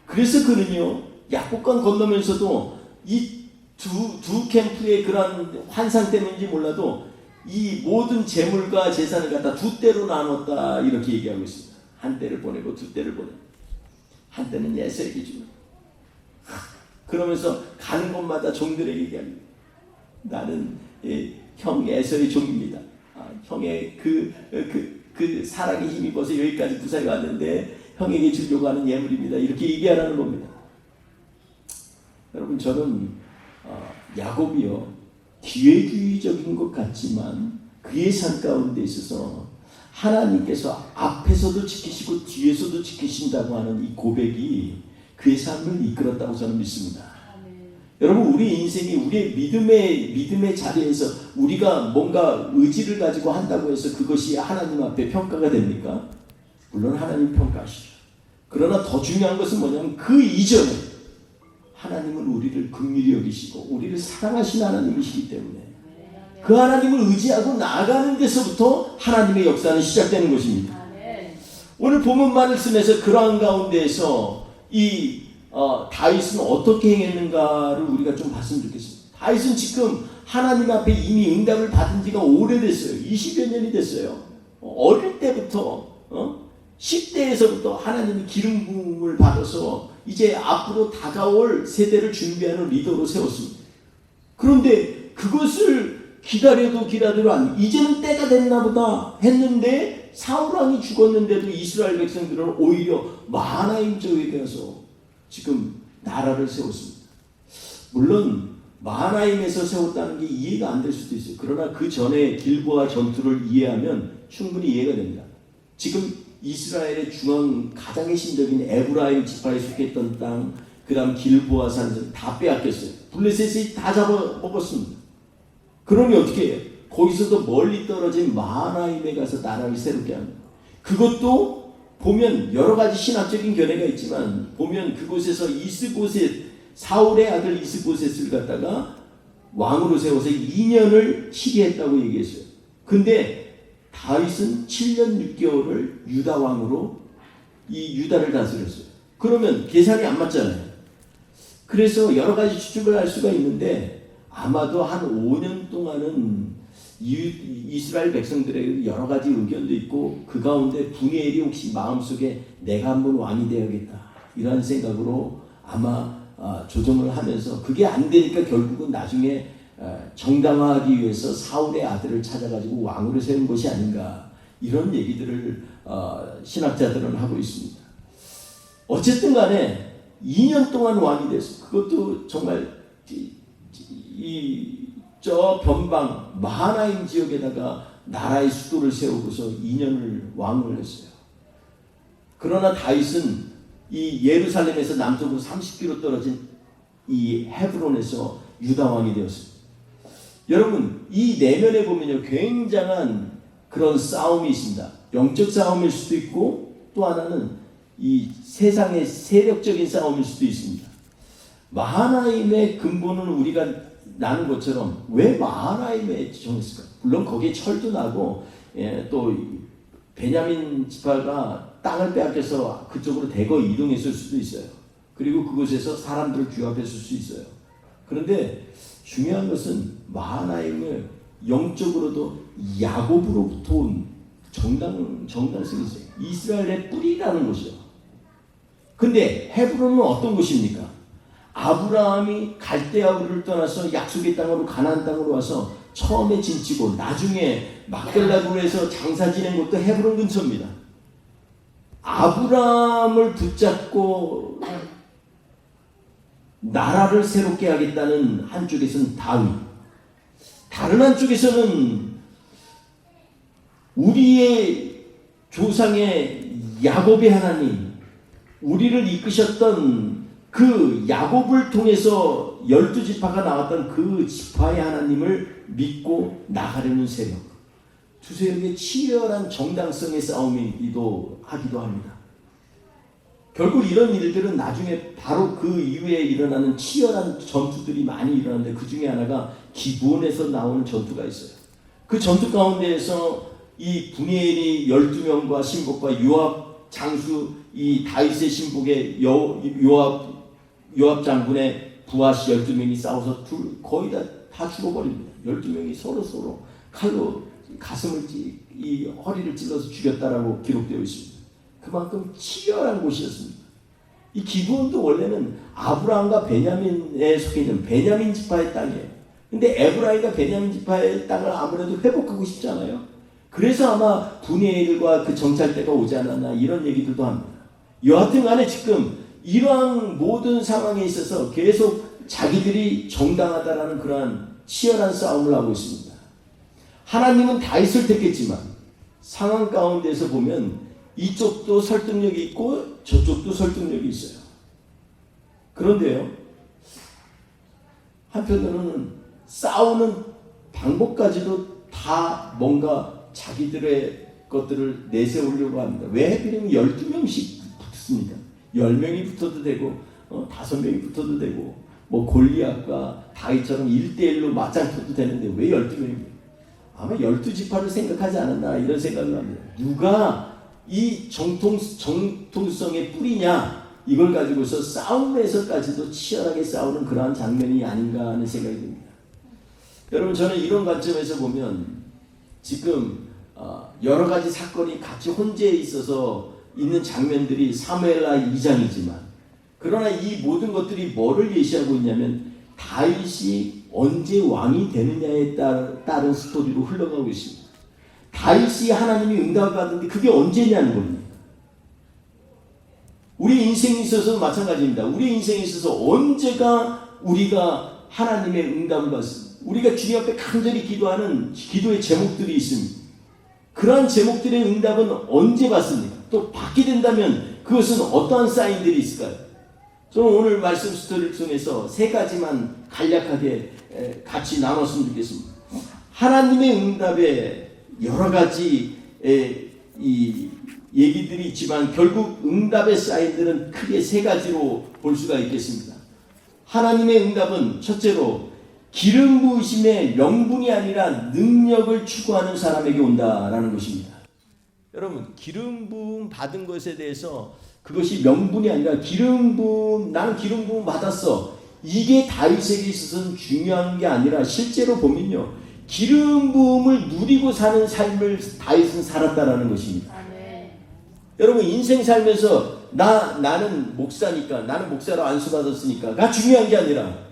그래서 그는요, 야복강 건너면서도 이 두 캠프의 그런 환상 때문인지 몰라도 이 모든 재물과 재산을 갖다 두 때로 나눴다 이렇게 얘기하고 있습니다. 한 때를 보내고 두 때를 보내고 한 때는 에서에게 주고 그러면서 가는 곳마다 종들에게 얘기합니다. 나는 형 에서의 종입니다. 형의 그 사랑에 힘입어서 여기까지 부산에 왔는데 형에게 주려고 하는 예물입니다. 이렇게 얘기하라는 겁니다. 여러분 저는 야곱이요 기회주의적인 것 같지만 그의 삶 가운데 있어서 하나님께서 앞에서도 지키시고 뒤에서도 지키신다고 하는 이 고백이 그의 삶을 이끌었다고 저는 믿습니다. 여러분 우리 인생이 우리의 믿음의 자리에서 우리가 뭔가 의지를 가지고 한다고 해서 그것이 하나님 앞에 평가가 됩니까? 물론 하나님 평가하시죠. 그러나 더 중요한 것은 뭐냐면 그 이전에 하나님은 우리를 긍휼히 여기시고 우리를 사랑하시는 하나님이시기 때문에 그 하나님을 의지하고 나아가는 데서부터 하나님의 역사는 시작되는 것입니다. 오늘 본문 말씀에서 그러한 가운데에서 이 다윗은 어떻게 행했는가를 우리가 좀 봤으면 좋겠습니다. 다윗은 지금 하나님 앞에 이미 응답을 받은 지가 오래됐어요. 20여 년이 됐어요. 어릴 때부터 10대에서부터 하나님이 기름 부음을 받아서 이제 앞으로 다가올 세대를 준비하는 리더로 세웠습니다. 그런데 그것을 기다려도 안, 이제는 때가 됐나 보다 했는데 사울왕이 죽었는데도 이스라엘 백성들은 오히려 마하나임 저에게 가서 지금 나라를 세웠습니다. 물론 마하나임에서 세웠다는 게 이해가 안 될 수도 있어요. 그러나 그 전에 길보아 전투를 이해하면 충분히 이해가 됩니다. 지금 이스라엘의 중앙 가장 핵심적인 에브라임 지파에 속했던 땅, 그 다음 길보아 산들 다 빼앗겼어요. 블레셋이 다 잡아먹었습니다. 그러니 어떻게 해요? 거기서도 멀리 떨어진 마하나임에 가서 나라를 새롭게 합니다. 그것도 보면 여러 가지 신학적인 견해가 있지만 보면 그곳에서 이스보셋, 사울의 아들 이스보셋을 갖다가 왕으로 세워서 2년을 치리했다고 얘기했어요. 근데 다윗은 7년 6개월을 유다 왕으로 이 유다를 다스렸어요. 그러면 계산이 안 맞잖아요. 그래서 여러 가지 추측을 할 수가 있는데 아마도 한 5년 동안은 이스라엘 백성들의 여러 가지 의견도 있고 그 가운데 분이엘이 혹시 마음속에 내가 한번 왕이 되어야겠다 이런 생각으로 아마 조정을 하면서 그게 안 되니까 결국은 나중에 정당화하기 위해서 사울의 아들을 찾아가지고 왕으로 세운 것이 아닌가 이런 얘기들을 신학자들은 하고 있습니다. 어쨌든 간에 2년 동안 왕이 됐어요. 그것도 정말 저 변방 마하나임 지역에다가 나라의 수도를 세우고서 2년을 왕을 했어요. 그러나 다윗은 이 예루살렘에서 남쪽으로 30km 떨어진 이 헤브론에서 유다 왕이 되었습니다. 여러분 이 내면에 보면요 굉장한 그런 싸움이 있습니다. 영적 싸움일 수도 있고 또 하나는 이 세상의 세력적인 싸움일 수도 있습니다. 마하나임의 근본은 우리가 나는 것처럼 왜 마하나임에 정했을까? 물론 거기에 철도 나고 또 베냐민 지파가 땅을 빼앗겨서 그쪽으로 대거 이동했을 수도 있어요. 그리고 그곳에서 사람들을 규합했을 수 있어요. 그런데 중요한 것은 마하나임을 영적으로도 야곱으로부터 온 정당성이 있어요. 이스라엘의 뿌리라는 것이죠. 근데 헤브론은 어떤 곳입니까? 아브라함이 갈대아우를 떠나서 약속의 땅으로 가나안 땅으로 와서 처음에 진치고 나중에 막델라굴에서 장사 지낸 곳도 헤브론 근처입니다. 아브라함을 붙잡고 나라를 새롭게 하겠다는 한쪽에서는 다윗, 다른 한쪽에서는 우리의 조상의 야곱의 하나님, 우리를 이끄셨던 그 야곱을 통해서 12지파가 나왔던 그 지파의 하나님을 믿고 나가려는 세력, 두 세력의 치열한 정당성의 싸움이기도 하기도 합니다. 결국 이런 일들은 나중에 바로 그 이후에 일어나는 치열한 전투들이 많이 일어나는데 그 중에 하나가 기브온에서 나오는 전투가 있어요. 그 전투 가운데에서 이 분이엘이 12명과 신복과 요압 장수 이 다윗의 신복의 요압 장군의 부하시 12명이 싸워서 거의 다 죽어버립니다. 12명이 서로 칼로 가슴을 이 허리를 찔러서 죽였다라고 기록되어 있습니다. 그만큼 치열한 곳이었습니다. 이 기브온도 원래는 아브라함과 베냐민에 속해 있는 베냐민 지파의 땅이에요. 근데 에브라임과 베냐민 지파의 땅을 아무래도 회복하고 싶잖아요. 그래서 아마 분이엘과 그 정찰대가 오지 않았나 이런 얘기들도 합니다. 여하튼 간에 지금 이러한 모든 상황에 있어서 계속 자기들이 정당하다라는 그러한 치열한 싸움을 하고 있습니다. 하나님은 다윗을 택했지만 상황 가운데서 보면 이쪽도 설득력이 있고 저쪽도 설득력이 있어요. 그런데요, 한편으로는 싸우는 방법까지도 다 뭔가 자기들의 것들을 내세우려고 합니다. 왜 하필이면 12명씩 붙습니까? 10명이 붙어도 되고 5명이 붙어도 되고 뭐 골리앗과 다윗처럼 1대1로 맞짱 떠도 되는데 왜 12명입니까? 아마 12지파를 생각하지 않았나 이런 생각을 합니다. 누가 이 정통성의 뿌리냐 이걸 가지고서 싸움에서까지도 치열하게 싸우는 그러한 장면이 아닌가 하는 생각이 듭니다. 여러분 저는 이런 관점에서 보면 지금 여러 가지 사건이 같이 혼재해 있어서 있는 장면들이 사무엘하 2장이지만 그러나 이 모든 것들이 뭐를 예시하고 있냐면 다윗이 언제 왕이 되느냐에 따른 스토리로 흘러가고 있습니다. 다윗이 하나님이 응답을 받는데 그게 언제냐는 겁니다. 우리 인생에 있어서 마찬가지입니다. 우리 인생에 있어서 언제가 우리가 하나님의 응답을 받습니다. 우리가 주님 앞에 간절히 기도하는 기도의 제목들이 있습니다. 그러한 제목들의 응답은 언제 받습니까? 또 받게 된다면 그것은 어떠한 사인들이 있을까요? 저는 오늘 말씀 스토리를 통해서 세 가지만 간략하게 같이 나눴으면 좋겠습니다. 하나님의 응답에 여러 가지 이 얘기들이 있지만 결국 응답의 사인들은 크게 세 가지로 볼 수가 있겠습니다. 하나님의 응답은 첫째로 기름 부으심의 명분이 아니라 능력을 추구하는 사람에게 온다라는 것입니다. 여러분, 기름 부음 받은 것에 대해서 그것이 명분이 아니라 기름 부음, 나는 기름 부음 받았어. 이게 다윗에게 있어서는 중요한 게 아니라 실제로 보면요, 기름 부음을 누리고 사는 삶을 다윗은 살았다라는 것입니다. 여러분, 인생 살면서 나는 목사니까, 나는 목사로 안수받았으니까가 중요한 게 아니라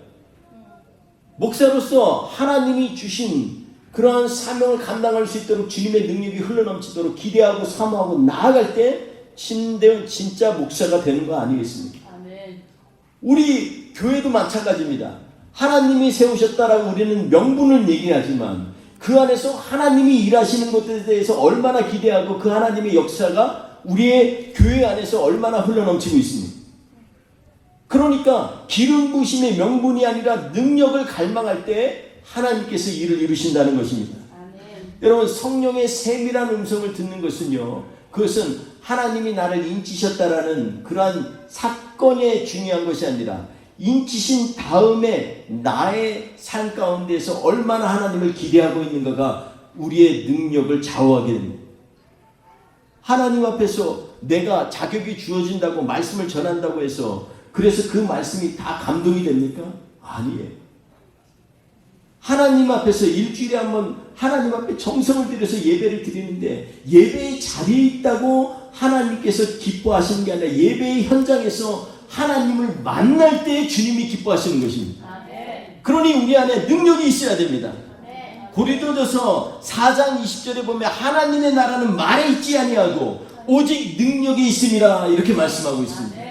목사로서 하나님이 주신 그러한 사명을 감당할 수 있도록 주님의 능력이 흘러넘치도록 기대하고 사모하고 나아갈 때 진짜 목사가 되는 거 아니겠습니까? 아멘. 우리 교회도 마찬가지입니다. 하나님이 세우셨다라고 우리는 명분을 얘기하지만 그 안에서 하나님이 일하시는 것에 대해서 얼마나 기대하고 그 하나님의 역사가 우리의 교회 안에서 얼마나 흘러넘치고 있습니까? 그러니까 기름 부으심의 명분이 아니라 능력을 갈망할 때 하나님께서 일을 이루신다는 것입니다. 아멘. 여러분, 성령의 세밀한 음성을 듣는 것은요, 그것은 하나님이 나를 인치셨다라는 그러한 사건에 중요한 것이 아니라 인치신 다음에 나의 삶 가운데서 얼마나 하나님을 기대하고 있는가가 우리의 능력을 좌우하게 됩니다. 하나님 앞에서 내가 자격이 주어진다고 말씀을 전한다고 해서 그래서 그 말씀이 다 감동이 됩니까? 아니에요. 하나님 앞에서 일주일에 한번 하나님 앞에 정성을 들여서 예배를 드리는데 예배의 자리에 있다고 하나님께서 기뻐하시는 게 아니라 예배의 현장에서 하나님을 만날 때 주님이 기뻐하시는 것입니다. 그러니 우리 안에 능력이 있어야 됩니다. 고린도전서 4장 20절에 보면 하나님의 나라는 말에 있지 아니하고 오직 능력이 있음이라 이렇게 말씀하고 있습니다.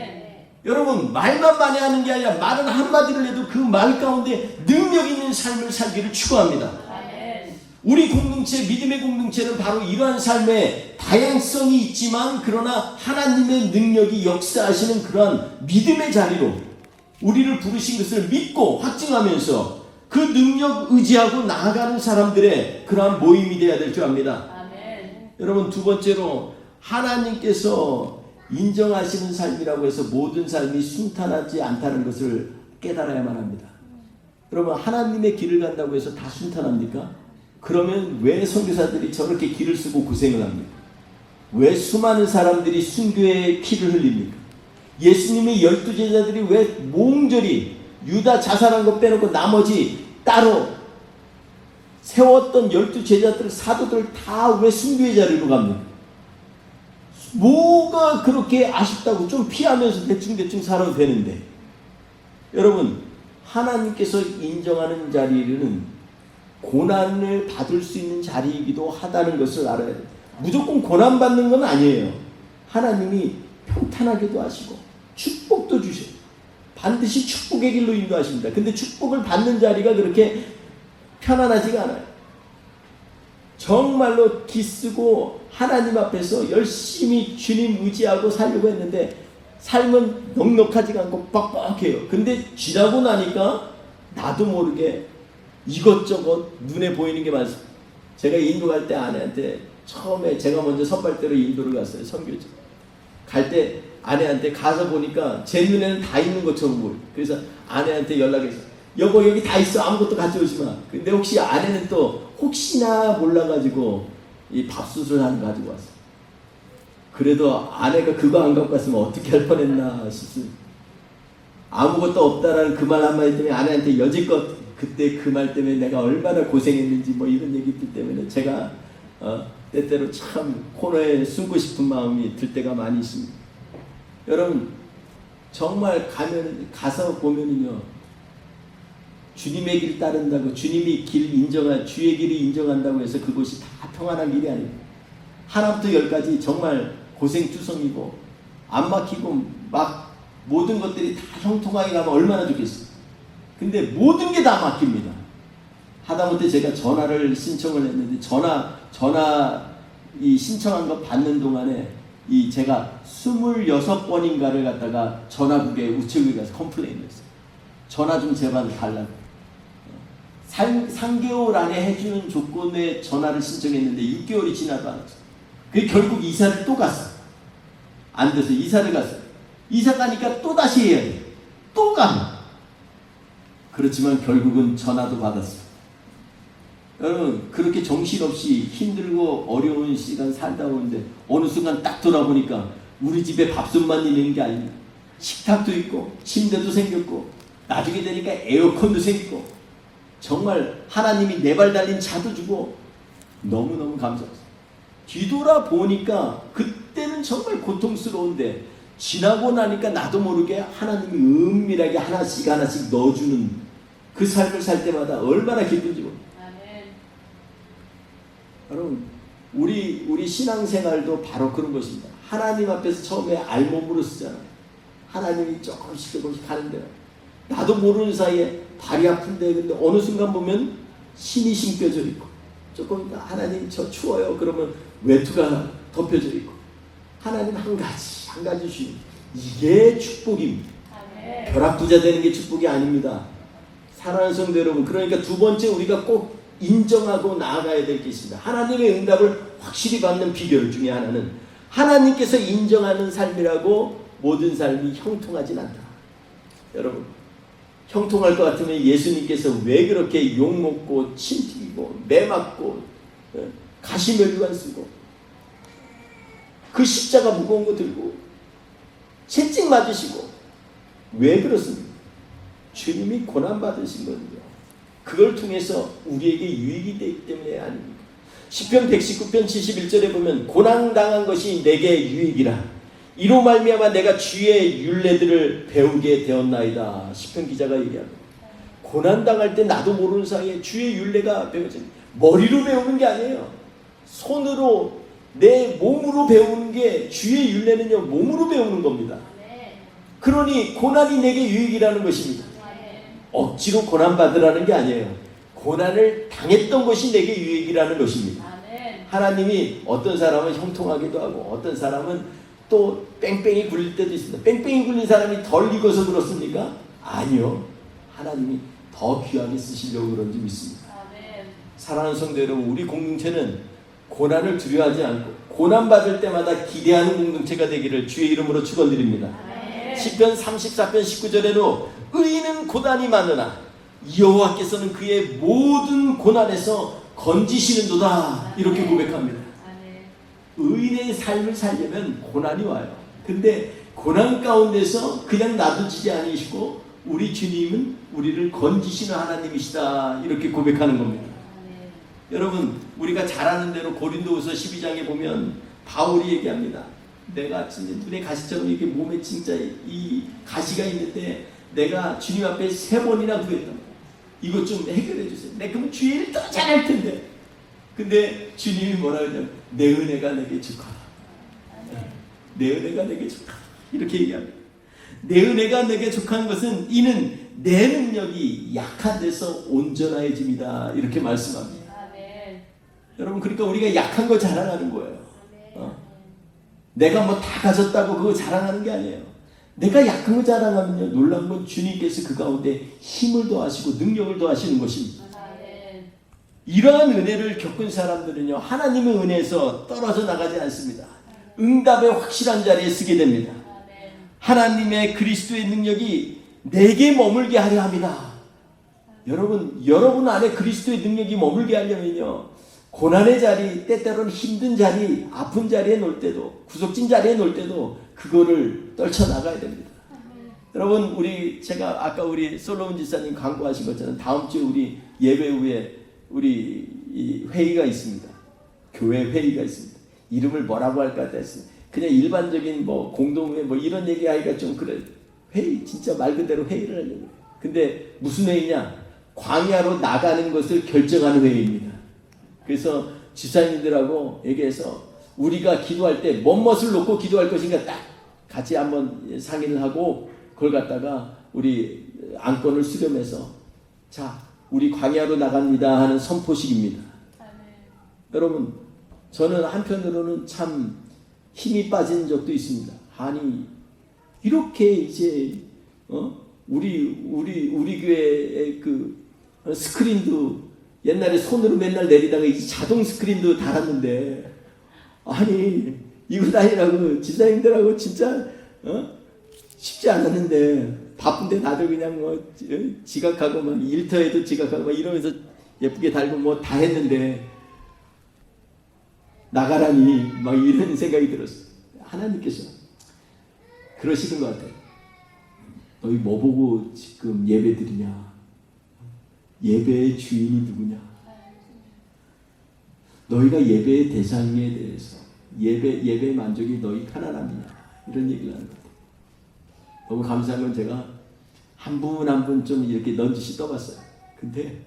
여러분, 말만 많이 하는 게 아니라 말은 한마디를 해도 그 말 가운데 능력 있는 삶을 살기를 추구합니다. 우리 공동체, 믿음의 공동체는 바로 이러한 삶의 다양성이 있지만 그러나 하나님의 능력이 역사하시는 그러한 믿음의 자리로 우리를 부르신 것을 믿고 확증하면서 그 능력 의지하고 나아가는 사람들의 그러한 모임이 되어야 될 줄 압니다. 여러분, 두 번째로 하나님께서 인정하시는 삶이라고 해서 모든 삶이 순탄하지 않다는 것을 깨달아야만 합니다. 여러분, 하나님의 길을 간다고 해서 다 순탄합니까? 그러면 왜 선교사들이 저렇게 길을 쓰고 고생을 합니까? 왜 수많은 사람들이 순교의 피를 흘립니까? 예수님의 12제자들이 왜 몽졸이 유다 자살한 것 빼놓고 나머지 따로 세웠던 12제자들, 사도들 다 왜 순교의 자리로 갑니까? 뭐가 그렇게 아쉽다고 좀 피하면서 대충 살아도 되는데, 여러분, 하나님께서 인정하는 자리는 고난을 받을 수 있는 자리이기도 하다는 것을 알아야 돼요. 무조건 고난받는 건 아니에요. 하나님이 평탄하게도 하시고 축복도 주셔요. 반드시 축복의 길로 인도하십니다. 근데 축복을 받는 자리가 그렇게 편안하지가 않아요. 정말로 기쓰고 하나님 앞에서 열심히 주님 의지하고 살려고 했는데 삶은 넉넉하지가 않고 빡빡해요. 근데 지나고 나니까 나도 모르게 이것저것 눈에 보이는 게 많습니다. 제가 인도 갈 때 아내한테 처음에 제가 먼저 선발대로 인도를 갔어요. 선교지. 갈 때 아내한테 가서 보니까 제 눈에는 다 있는 것처럼 보여요. 그래서 아내한테 연락해서 여보 여기 다 있어. 아무것도 가져오지 마. 근데 혹시 아내는 또 혹시나 몰라가지고 이 밥솥을 하나 가지고 왔어. 그래도 아내가 그거 안 갖고 왔으면 어떻게 할 뻔했나 싶습니다. 아무것도 없다라는 그 말 한마디 때문에 아내한테 여지껏 그때 그 말 때문에 내가 얼마나 고생했는지 뭐 이런 얘기들 때문에 제가 때때로 참 코너에 숨고 싶은 마음이 들 때가 많이 있습니다. 여러분, 정말 가서 보면은요, 주님의 길 따른다고, 주님이 주의 길을 인정한다고 해서 그곳이 다 평안한 길이 아닙니다. 하나부터 열까지 정말 고생투성이고 안 막히고 막 모든 것들이 다 형통하게 가면 얼마나 좋겠어요. 근데 모든 게 다 막힙니다. 하다못해 제가 전화를 신청을 했는데 이 신청한 거 받는 동안에 제가 26번인가를 갖다가 전화국에 우체국에 가서 컴플레인을 했어요. 전화 좀 제발 달라고. 3개월 안에 해주는 조건에 전화를 신청했는데 6개월이 지나도 안 왔어요. 그게 결국 이사를 또 갔어요. 안 돼서 이사를 갔어요. 이사 가니까 또 다시 해야 돼요. 또 가면. 그렇지만 결국은 전화도 받았어요. 여러분, 그렇게 정신없이 힘들고 어려운 시간 살다 오는데 어느 순간 딱 돌아보니까 우리 집에 밥솥만 있는 게 아닙니다. 식탁도 있고 침대도 생겼고 나중에 되니까 에어컨도 생기고 정말 하나님이 네 발 달린 차도 주고 너무너무 감사했어요. 뒤돌아보니까 그때는 정말 고통스러운데 지나고 나니까 나도 모르게 하나님이 은밀하게 하나씩 넣어주는 그 삶을 살 때마다 얼마나 기쁜지 모릅니다. 여러분, 우리 신앙생활도 바로 그런 것입니다. 하나님 앞에서 처음에 알몸으로 쓰잖아요. 하나님이 조금씩 가는데 나도 모르는 사이에 발이 아픈데 근데 어느 순간 보면 신이 심겨져 있고 조금 있다 하나님 저 추워요 그러면 외투가 덮여져 있고 하나님 한 가지 주님. 이게 축복입니다. 벼락부자 되는 게 축복이 아닙니다. 사랑하는 성도 여러분, 그러니까 두 번째 우리가 꼭 인정하고 나아가야 될 게 있습니다. 하나님의 응답을 확실히 받는 비결 중에 하나는 하나님께서 인정하는 삶이라고 모든 삶이 형통하진 않다. 여러분, 형통할 것 같으면 예수님께서 왜 그렇게 욕먹고 침튀기고 매맞고 가시면류관 쓰고 그 십자가 무거운 거 들고 채찍 맞으시고 왜 그렇습니까? 주님이 고난받으신 거든요. 그걸 통해서 우리에게 유익이 되기 때문에 아닙니까? 시편 119편 71절에 보면 고난당한 것이 내게 유익이라 이로 말미암아 내가 주의 율례들을 배우게 되었나이다. 시편 기자가 얘기합니다. 고난당할 때 나도 모르는 사이에 주의 율례가 배워집니다. 머리로 배우는 게 아니에요. 손으로 내 몸으로 배우는 게 주의 율례는요 몸으로 배우는 겁니다. 그러니 고난이 내게 유익이라는 것입니다. 억지로 고난받으라는 게 아니에요. 고난을 당했던 것이 내게 유익이라는 것입니다. 하나님이 어떤 사람은 형통하기도 하고 어떤 사람은 또 뺑뺑이 굴릴 때도 있습니다. 뺑뺑이 굴린 사람이 덜 익어서 그렇습니까? 아니요. 하나님이 더 귀하게 쓰시려고 그런지 믿습니다. 사랑하는 성도 여러분, 우리 공동체는 고난을 두려워하지 않고 고난받을 때마다 기대하는 공동체가 되기를 주의 이름으로 축원드립니다. 시편 34편 19절에도 의인은 고난이 많으나 여호와께서는 그의 모든 고난에서 건지시는도다 이렇게 고백합니다. 의인의 삶을 살려면 고난이 와요. 근데 고난 가운데서 그냥 놔두지 않으시고 우리 주님은 우리를 건지시는 하나님이시다 이렇게 고백하는 겁니다. 여러분, 우리가 잘 아는 대로 고린도후서 12장에 보면 바울이 얘기합니다. 내가 진짜 눈에 가시처럼 이렇게 몸에 진짜 이 가시가 있는데 내가 주님 앞에 3번이나 구했다. 이것 좀 해결해 주세요. 내가 그럼 주일 더 잘할 텐데. 근데 주님이 뭐라 그러냐면 내 은혜가 내게 족하다. 내 은혜가 내게 족하다. 이렇게 얘기합니다. 내 은혜가 내게 족한 것은 이는 내 능력이 약한 데서 온전해집니다. 이렇게 말씀합니다. 여러분, 그러니까 우리가 약한 거 자랑하는 거예요. 내가 뭐 다 가졌다고 그거 자랑하는 게 아니에요. 내가 약한 거 자랑하면요, 놀라운 건 주님께서 그 가운데 힘을 더하시고 능력을 더하시는 것입니다. 이러한 은혜를 겪은 사람들은요, 하나님의 은혜에서 떨어져 나가지 않습니다. 응답의 확실한 자리에 서게 됩니다. 하나님의 그리스도의 능력이 내게 머물게 하려 합니다. 여러분 안에 그리스도의 능력이 머물게 하려면요, 고난의 자리, 때때로는 힘든 자리, 아픈 자리에 놓을 때도, 구속진 자리에 놓을 때도 그거를 떨쳐나가야 됩니다. 여러분, 제가 아까 우리 솔로몬 지사님 광고하신 것처럼 다음 주에 우리 예배 후에 우리 회의가 있습니다. 교회 회의가 있습니다. 이름을 뭐라고 할까 했습니다. 그냥 일반적인 뭐 공동회 뭐 이런 얘기하기가 좀 그래. 회의, 진짜 말 그대로 회의를 하려고 해요. 근데 무슨 회의냐? 광야로 나가는 것을 결정하는 회의입니다. 그래서 지사님들하고 얘기해서 우리가 기도할 때 무엇을 놓고 기도할 것인가 딱 같이 한번 상의를 하고 그걸 갖다가 우리 안건을 수렴해서 자, 우리 광야로 나갑니다 하는 선포식입니다. 여러분, 저는 한편으로는 참 힘이 빠진 적도 있습니다. 아니, 이렇게 이제 우리 교회의 그 스크린도 옛날에 손으로 맨날 내리다가 이제 자동 스크린도 달았는데, 아니 이거 다니라고 지사님들하고 진짜 쉽지 않았는데, 바쁜데 나도 그냥 뭐 지각하고 막 일터에도 지각하고 막 이러면서 예쁘게 달고 뭐 다 했는데 나가라니 막 이런 생각이 들었어요. 하나님께서 그러시는 것 같아요. 너희 뭐 보고 지금 예배 드리냐? 예배의 주인이 누구냐? 너희가 예배의 대상에 대해서 예배의 만족이 너희 편안함이냐? 이런 얘기를 하는 것 같아요. 너무 감사한 건 제가 한 분 한 분 좀 이렇게 넌지시 떠봤어요. 근데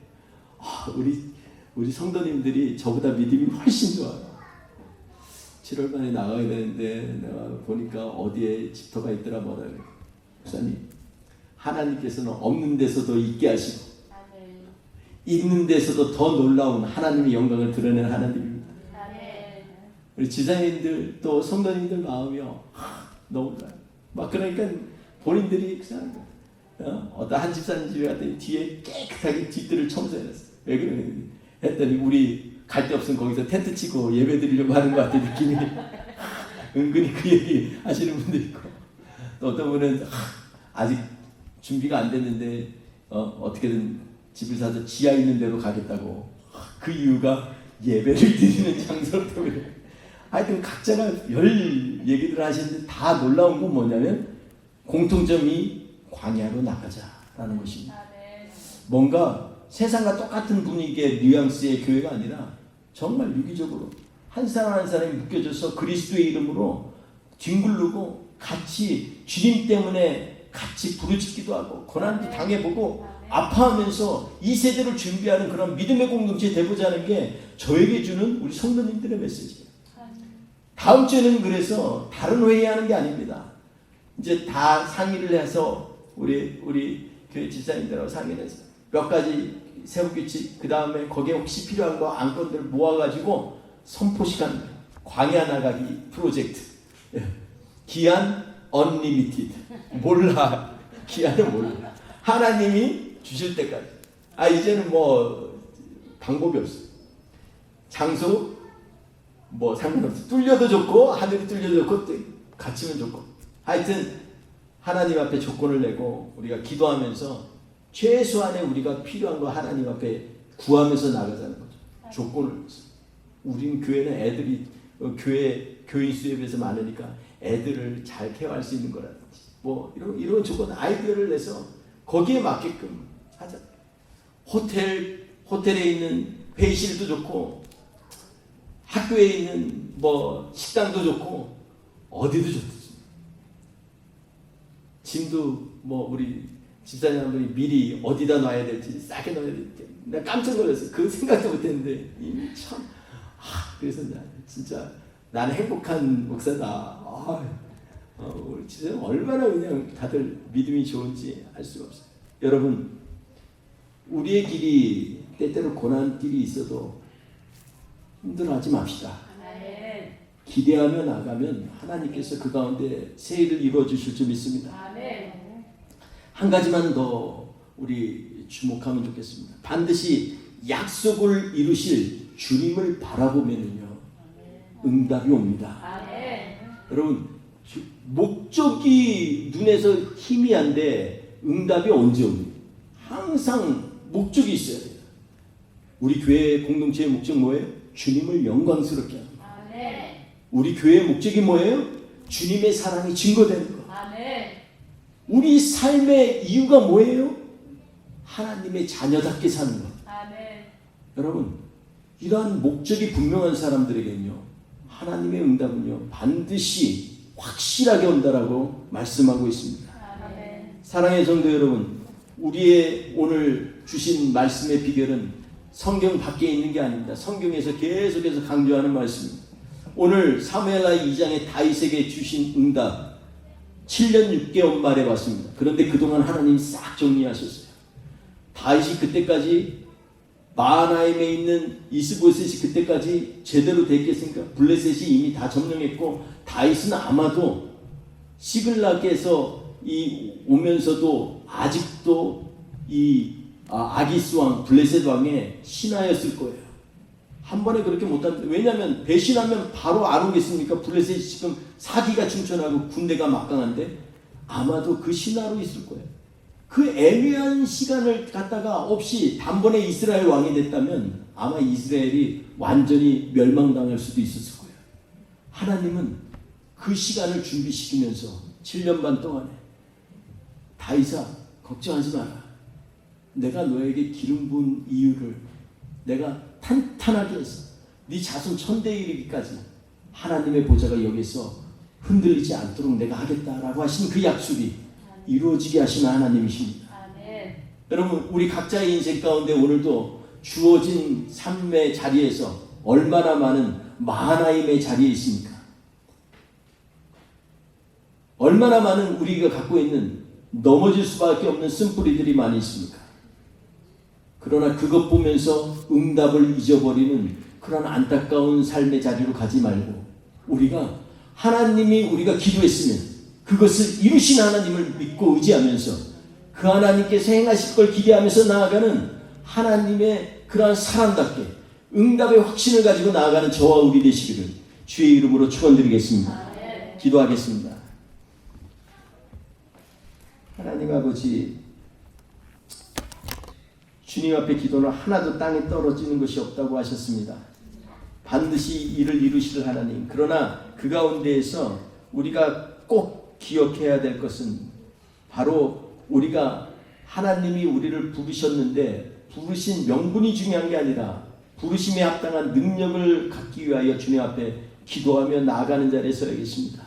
우리 성도님들이 저보다 믿음이 훨씬 좋아요. 7월 반에 나가야 되는데 내가 보니까 어디에 집터가 있더라 뭐라 그래. 목사님, 하나님께서는 없는 데서도 있게 하시고 있는 데서도 더 놀라운 하나님의 영광을 드러내는 하나님입니다. 우리 지사님들 또 성도님들 마음이요, 너무 좋아요. 막 그러니까 본인들이 그냥 어떤 한 집사님 집에 갔더니 뒤에 깨끗하게 집들을 청소해놨어요. 왜 그러냐 했더니 우리 갈 데 없으면 거기서 텐트 치고 예배 드리려고 하는 것 같은 느낌이 은근히 그 얘기 하시는 분도 있고, 또 어떤 분은 아직 준비가 안 됐는데 어떻게든 집을 사서 지하 있는 데로 가겠다고. 그 이유가 예배를 드리는 장소 때문에. 하여튼 각자가 별 얘기들을 하시는데 다 놀라운 건 뭐냐면 공통점이 광야로 나가자라는 것입니다. 뭔가 세상과 똑같은 분위기의 뉘앙스의 교회가 아니라 정말 유기적으로 한 사람 한 사람이 묶여져서 그리스도의 이름으로 뒹굴르고 같이 주님 때문에 같이 부르짖기도 하고 고난도 당해보고 아파하면서 이 세대를 준비하는 그런 믿음의 공동체에 되고자 하는 게 저에게 주는 우리 성도님들의 메시지예요. 다음 주에는 그래서 다른 회의하는 게 아닙니다. 이제 다 상의를 해서 우리 교회 집사님들하고 상의를 해서 몇 가지 세우규칙, 그 다음에 거기에 혹시 필요한 거 안건들 모아가지고 선포시간 광야 나가기 프로젝트. 기한 언리미티드. 몰라. 기한은 몰라. 하나님이 주실 때까지. 이제는 뭐 방법이 없어. 장소 뭐 상관없어. 뚫려도 좋고 하늘이 뚫려도 좋고 갇히면 좋고. 하여튼 하나님 앞에 조건을 내고 우리가 기도하면서 최소한의 우리가 필요한 거 하나님 앞에 구하면서 나가자는 거죠. 조건을. 우린 교회는 애들이 교인 수에 비해서 많으니까 애들을 잘 케어할 수 있는 거라든지 뭐 이런 조건 아이디어를 내서 거기에 맞게끔 하자. 호텔에 있는 회의실도 좋고 학교에 있는 뭐 식당도 좋고 어디도 좋습니다. 짐도 뭐 우리 집사님 한 분이 미리 어디다 놔야 될지 싸게 놔야 될지 내가 깜짝 놀랐어요. 그 생각도 못했는데 이미 참 그래서 진짜 나는 행복한 목사다. 우리 집사님 얼마나 그냥 다들 믿음이 좋은지 알 수가 없어요. 여러분, 우리의 길이 때때로 고난 길이 있어도 힘들어하지 맙시다. 기대하며 나가면 하나님께서 그 가운데 새 일을 이루어 주실 줄 믿습니다. 한 가지만 더 우리 주목하면 좋겠습니다. 반드시 약속을 이루실 주님을 바라보면요 응답이 옵니다. 여러분, 목적이 눈에서 희미한데 응답이 언제 옵니까? 항상 목적이 있어야 돼요. 우리 교회 공동체의 목적 뭐예요? 주님을 영광스럽게 합니다. 우리 교회의 목적이 뭐예요? 주님의 사랑이 증거되는 것. 우리 삶의 이유가 뭐예요? 하나님의 자녀답게 사는 것. 여러분, 이러한 목적이 분명한 사람들에게는요 하나님의 응답은요 반드시 확실하게 온다라고 말씀하고 있습니다. 사랑의 성도 여러분, 우리의 오늘 주신 말씀의 비결은 성경 밖에 있는 게 아닙니다. 성경에서 계속해서 강조하는 말씀입니다. 오늘 사무엘하 2장에 다윗에게 주신 응답 7년 6개월 말에 왔습니다. 그런데 그동안 하나님이 싹 정리하셨어요. 다윗이 그때까지 마하나임에 있는 이스보셋이 그때까지 제대로 됐겠습니까? 블레셋이 이미 다 점령했고 다윗은 아마도 시글락에서 오면서도 아직도 아기스 왕 블레셋 왕의 신하였을 거예요. 한 번에 그렇게 못합니다. 왜냐하면 배신하면 바로 안 오겠습니까? 블레셋이 지금 사기가 충천하고 군대가 막강한데 아마도 그 신하로 있을 거예요. 그 애매한 시간을 갖다가 없이 단번에 이스라엘 왕이 됐다면 아마 이스라엘이 완전히 멸망당할 수도 있었을 거예요. 하나님은 그 시간을 준비시키면서 7년 반 동안에 다윗아 걱정하지 마라. 내가 너에게 기름 부은 이유를 내가 탄탄하게 해서 네 자손 천대에 이르기까지 하나님의 보좌가 여기서 흔들리지 않도록 내가 하겠다라고 하신 그 약속이 이루어지게 하시는 하나님이십니다. 아멘. 여러분, 우리 각자의 인생 가운데 오늘도 주어진 삶의 자리에서 얼마나 많은 마하나임의 자리에 있습니까? 얼마나 많은 우리가 갖고 있는 넘어질 수밖에 없는 쓴뿌리들이 많이 있습니까? 그러나 그것 보면서 응답을 잊어버리는 그런 안타까운 삶의 자리로 가지 말고 하나님이 우리가 기도했으면 그것을 이루신 하나님을 믿고 의지하면서 그 하나님께서 행하실 걸 기대하면서 나아가는 하나님의 그러한 사람답게 응답의 확신을 가지고 나아가는 저와 우리 되시기를 주의 이름으로 축원드리겠습니다. 기도하겠습니다. 하나님 아버지, 주님 앞에 기도는 하나도 땅에 떨어지는 것이 없다고 하셨습니다. 반드시 이를 이루실 하나님. 그러나 그 가운데에서 우리가 꼭 기억해야 될 것은 바로 우리가 하나님이 우리를 부르셨는데 부르신 명분이 중요한 게 아니라 부르심에 합당한 능력을 갖기 위하여 주님 앞에 기도하며 나아가는 자리에 서야겠습니다.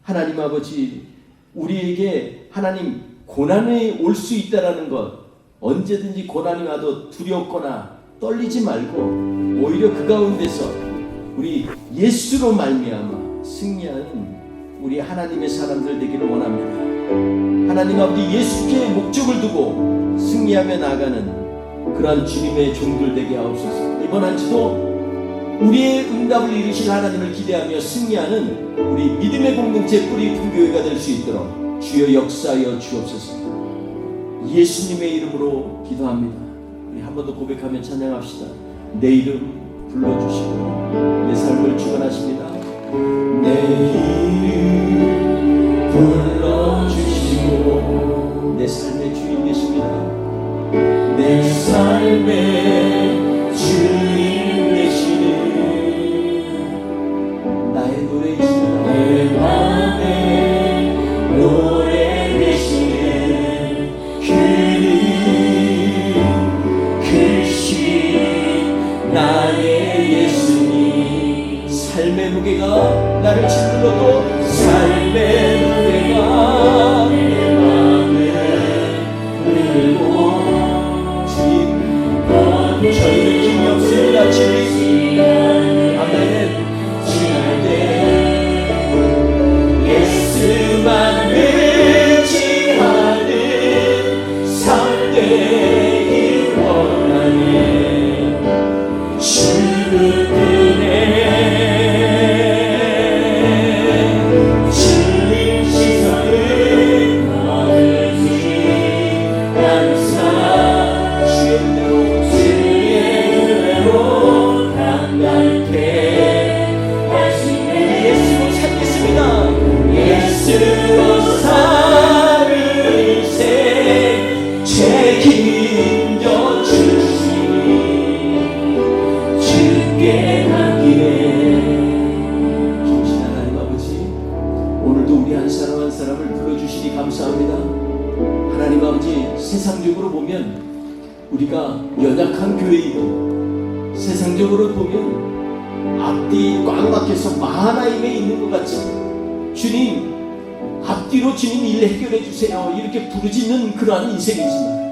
하나님 아버지, 우리에게 하나님 고난이 올 수 있다라는 것, 언제든지 고난이 와도 두렵거나 떨리지 말고 오히려 그 가운데서 우리 예수로 말미암아 승리하는 우리 하나님의 사람들 되기를 원합니다. 하나님 아버지, 예수께 목적을 두고 승리하며 나아가는 그러한 주님의 종들 되게 하옵소서. 이번 한 주도 우리의 응답을 이루실 하나님을 기대하며 승리하는 우리 믿음의 공동체 뿌리 품교회가 될 수 있도록 주여 역사하여 주옵소서. 예수님의 이름으로 기도합니다. 우리 한 번 더 고백하며 찬양합시다. 내 이름 불러주시고 내 삶을 주관하십니다. 내 이름 불러주시고 내 삶의 주인 되십니다. 내 삶의 주인 되시는 나의 노래이시다. 내 맘의 노래 되시는 크신 나의 예수님. 삶의 무게가 나를 짓눌러도 삶의 무게가 내 맘을 밀고 주님, 저희는 힘이 없습니다. 주님, 아멘. 주님, 예수만 의지하는 삶 되길 원하네. 주를 뜨네. 세상적으로 보면 우리가 연약한 교회이고 세상적으로 보면 앞뒤 꽉 막혀서 마하나임에 있는 것 같지. 주님, 앞뒤로 주님 일 해결해 주세요 이렇게 부르짖는 그러한 인생이지만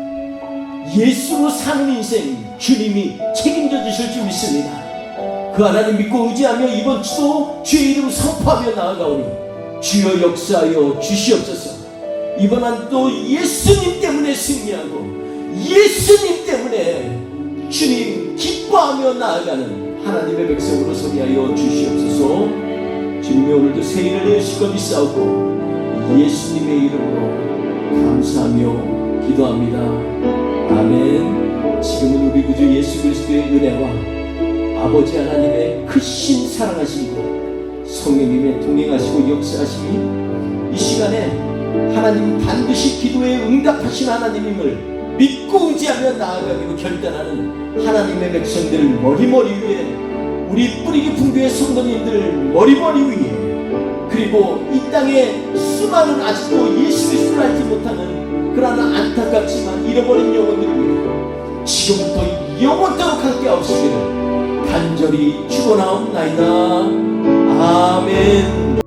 예수로 사는 인생 주님이 책임져 주실 줄 믿습니다. 그 하나님 믿고 의지하며 이번 주도 주의 이름 선포하며 나아가오니 주여 역사하여 주시옵소서. 이번 한도 예수님 때문에 승리하고 예수님 때문에 주님 기뻐하며 나아가는 하나님의 백성으로 서리하여 주시옵소서. 주님의 오늘도 새 일을 내실 것 믿사오고 예수님의 이름으로 감사하며 기도합니다. 아멘. 지금은 우리 구주 예수 그리스도의 은혜와 아버지 하나님의 크신 사랑하심과 성령님의 동행하시고 역사하심이 이 시간에 하나님 반드시 기도에 응답하신 하나님임을 믿고 의지하며 나아가기로 결단하는 하나님의 백성들 머리머리 위에 우리 뿌리 깊은 교회 성도님들 머리머리 위에 그리고 이 땅에 수많은 아직도 예수 그리스도를 알지 못하는 그러나 안타깝지만 잃어버린 영혼들을 위해 지금부터 영원토록 함께 하시기를 간절히 축원하옵나이다. 아멘.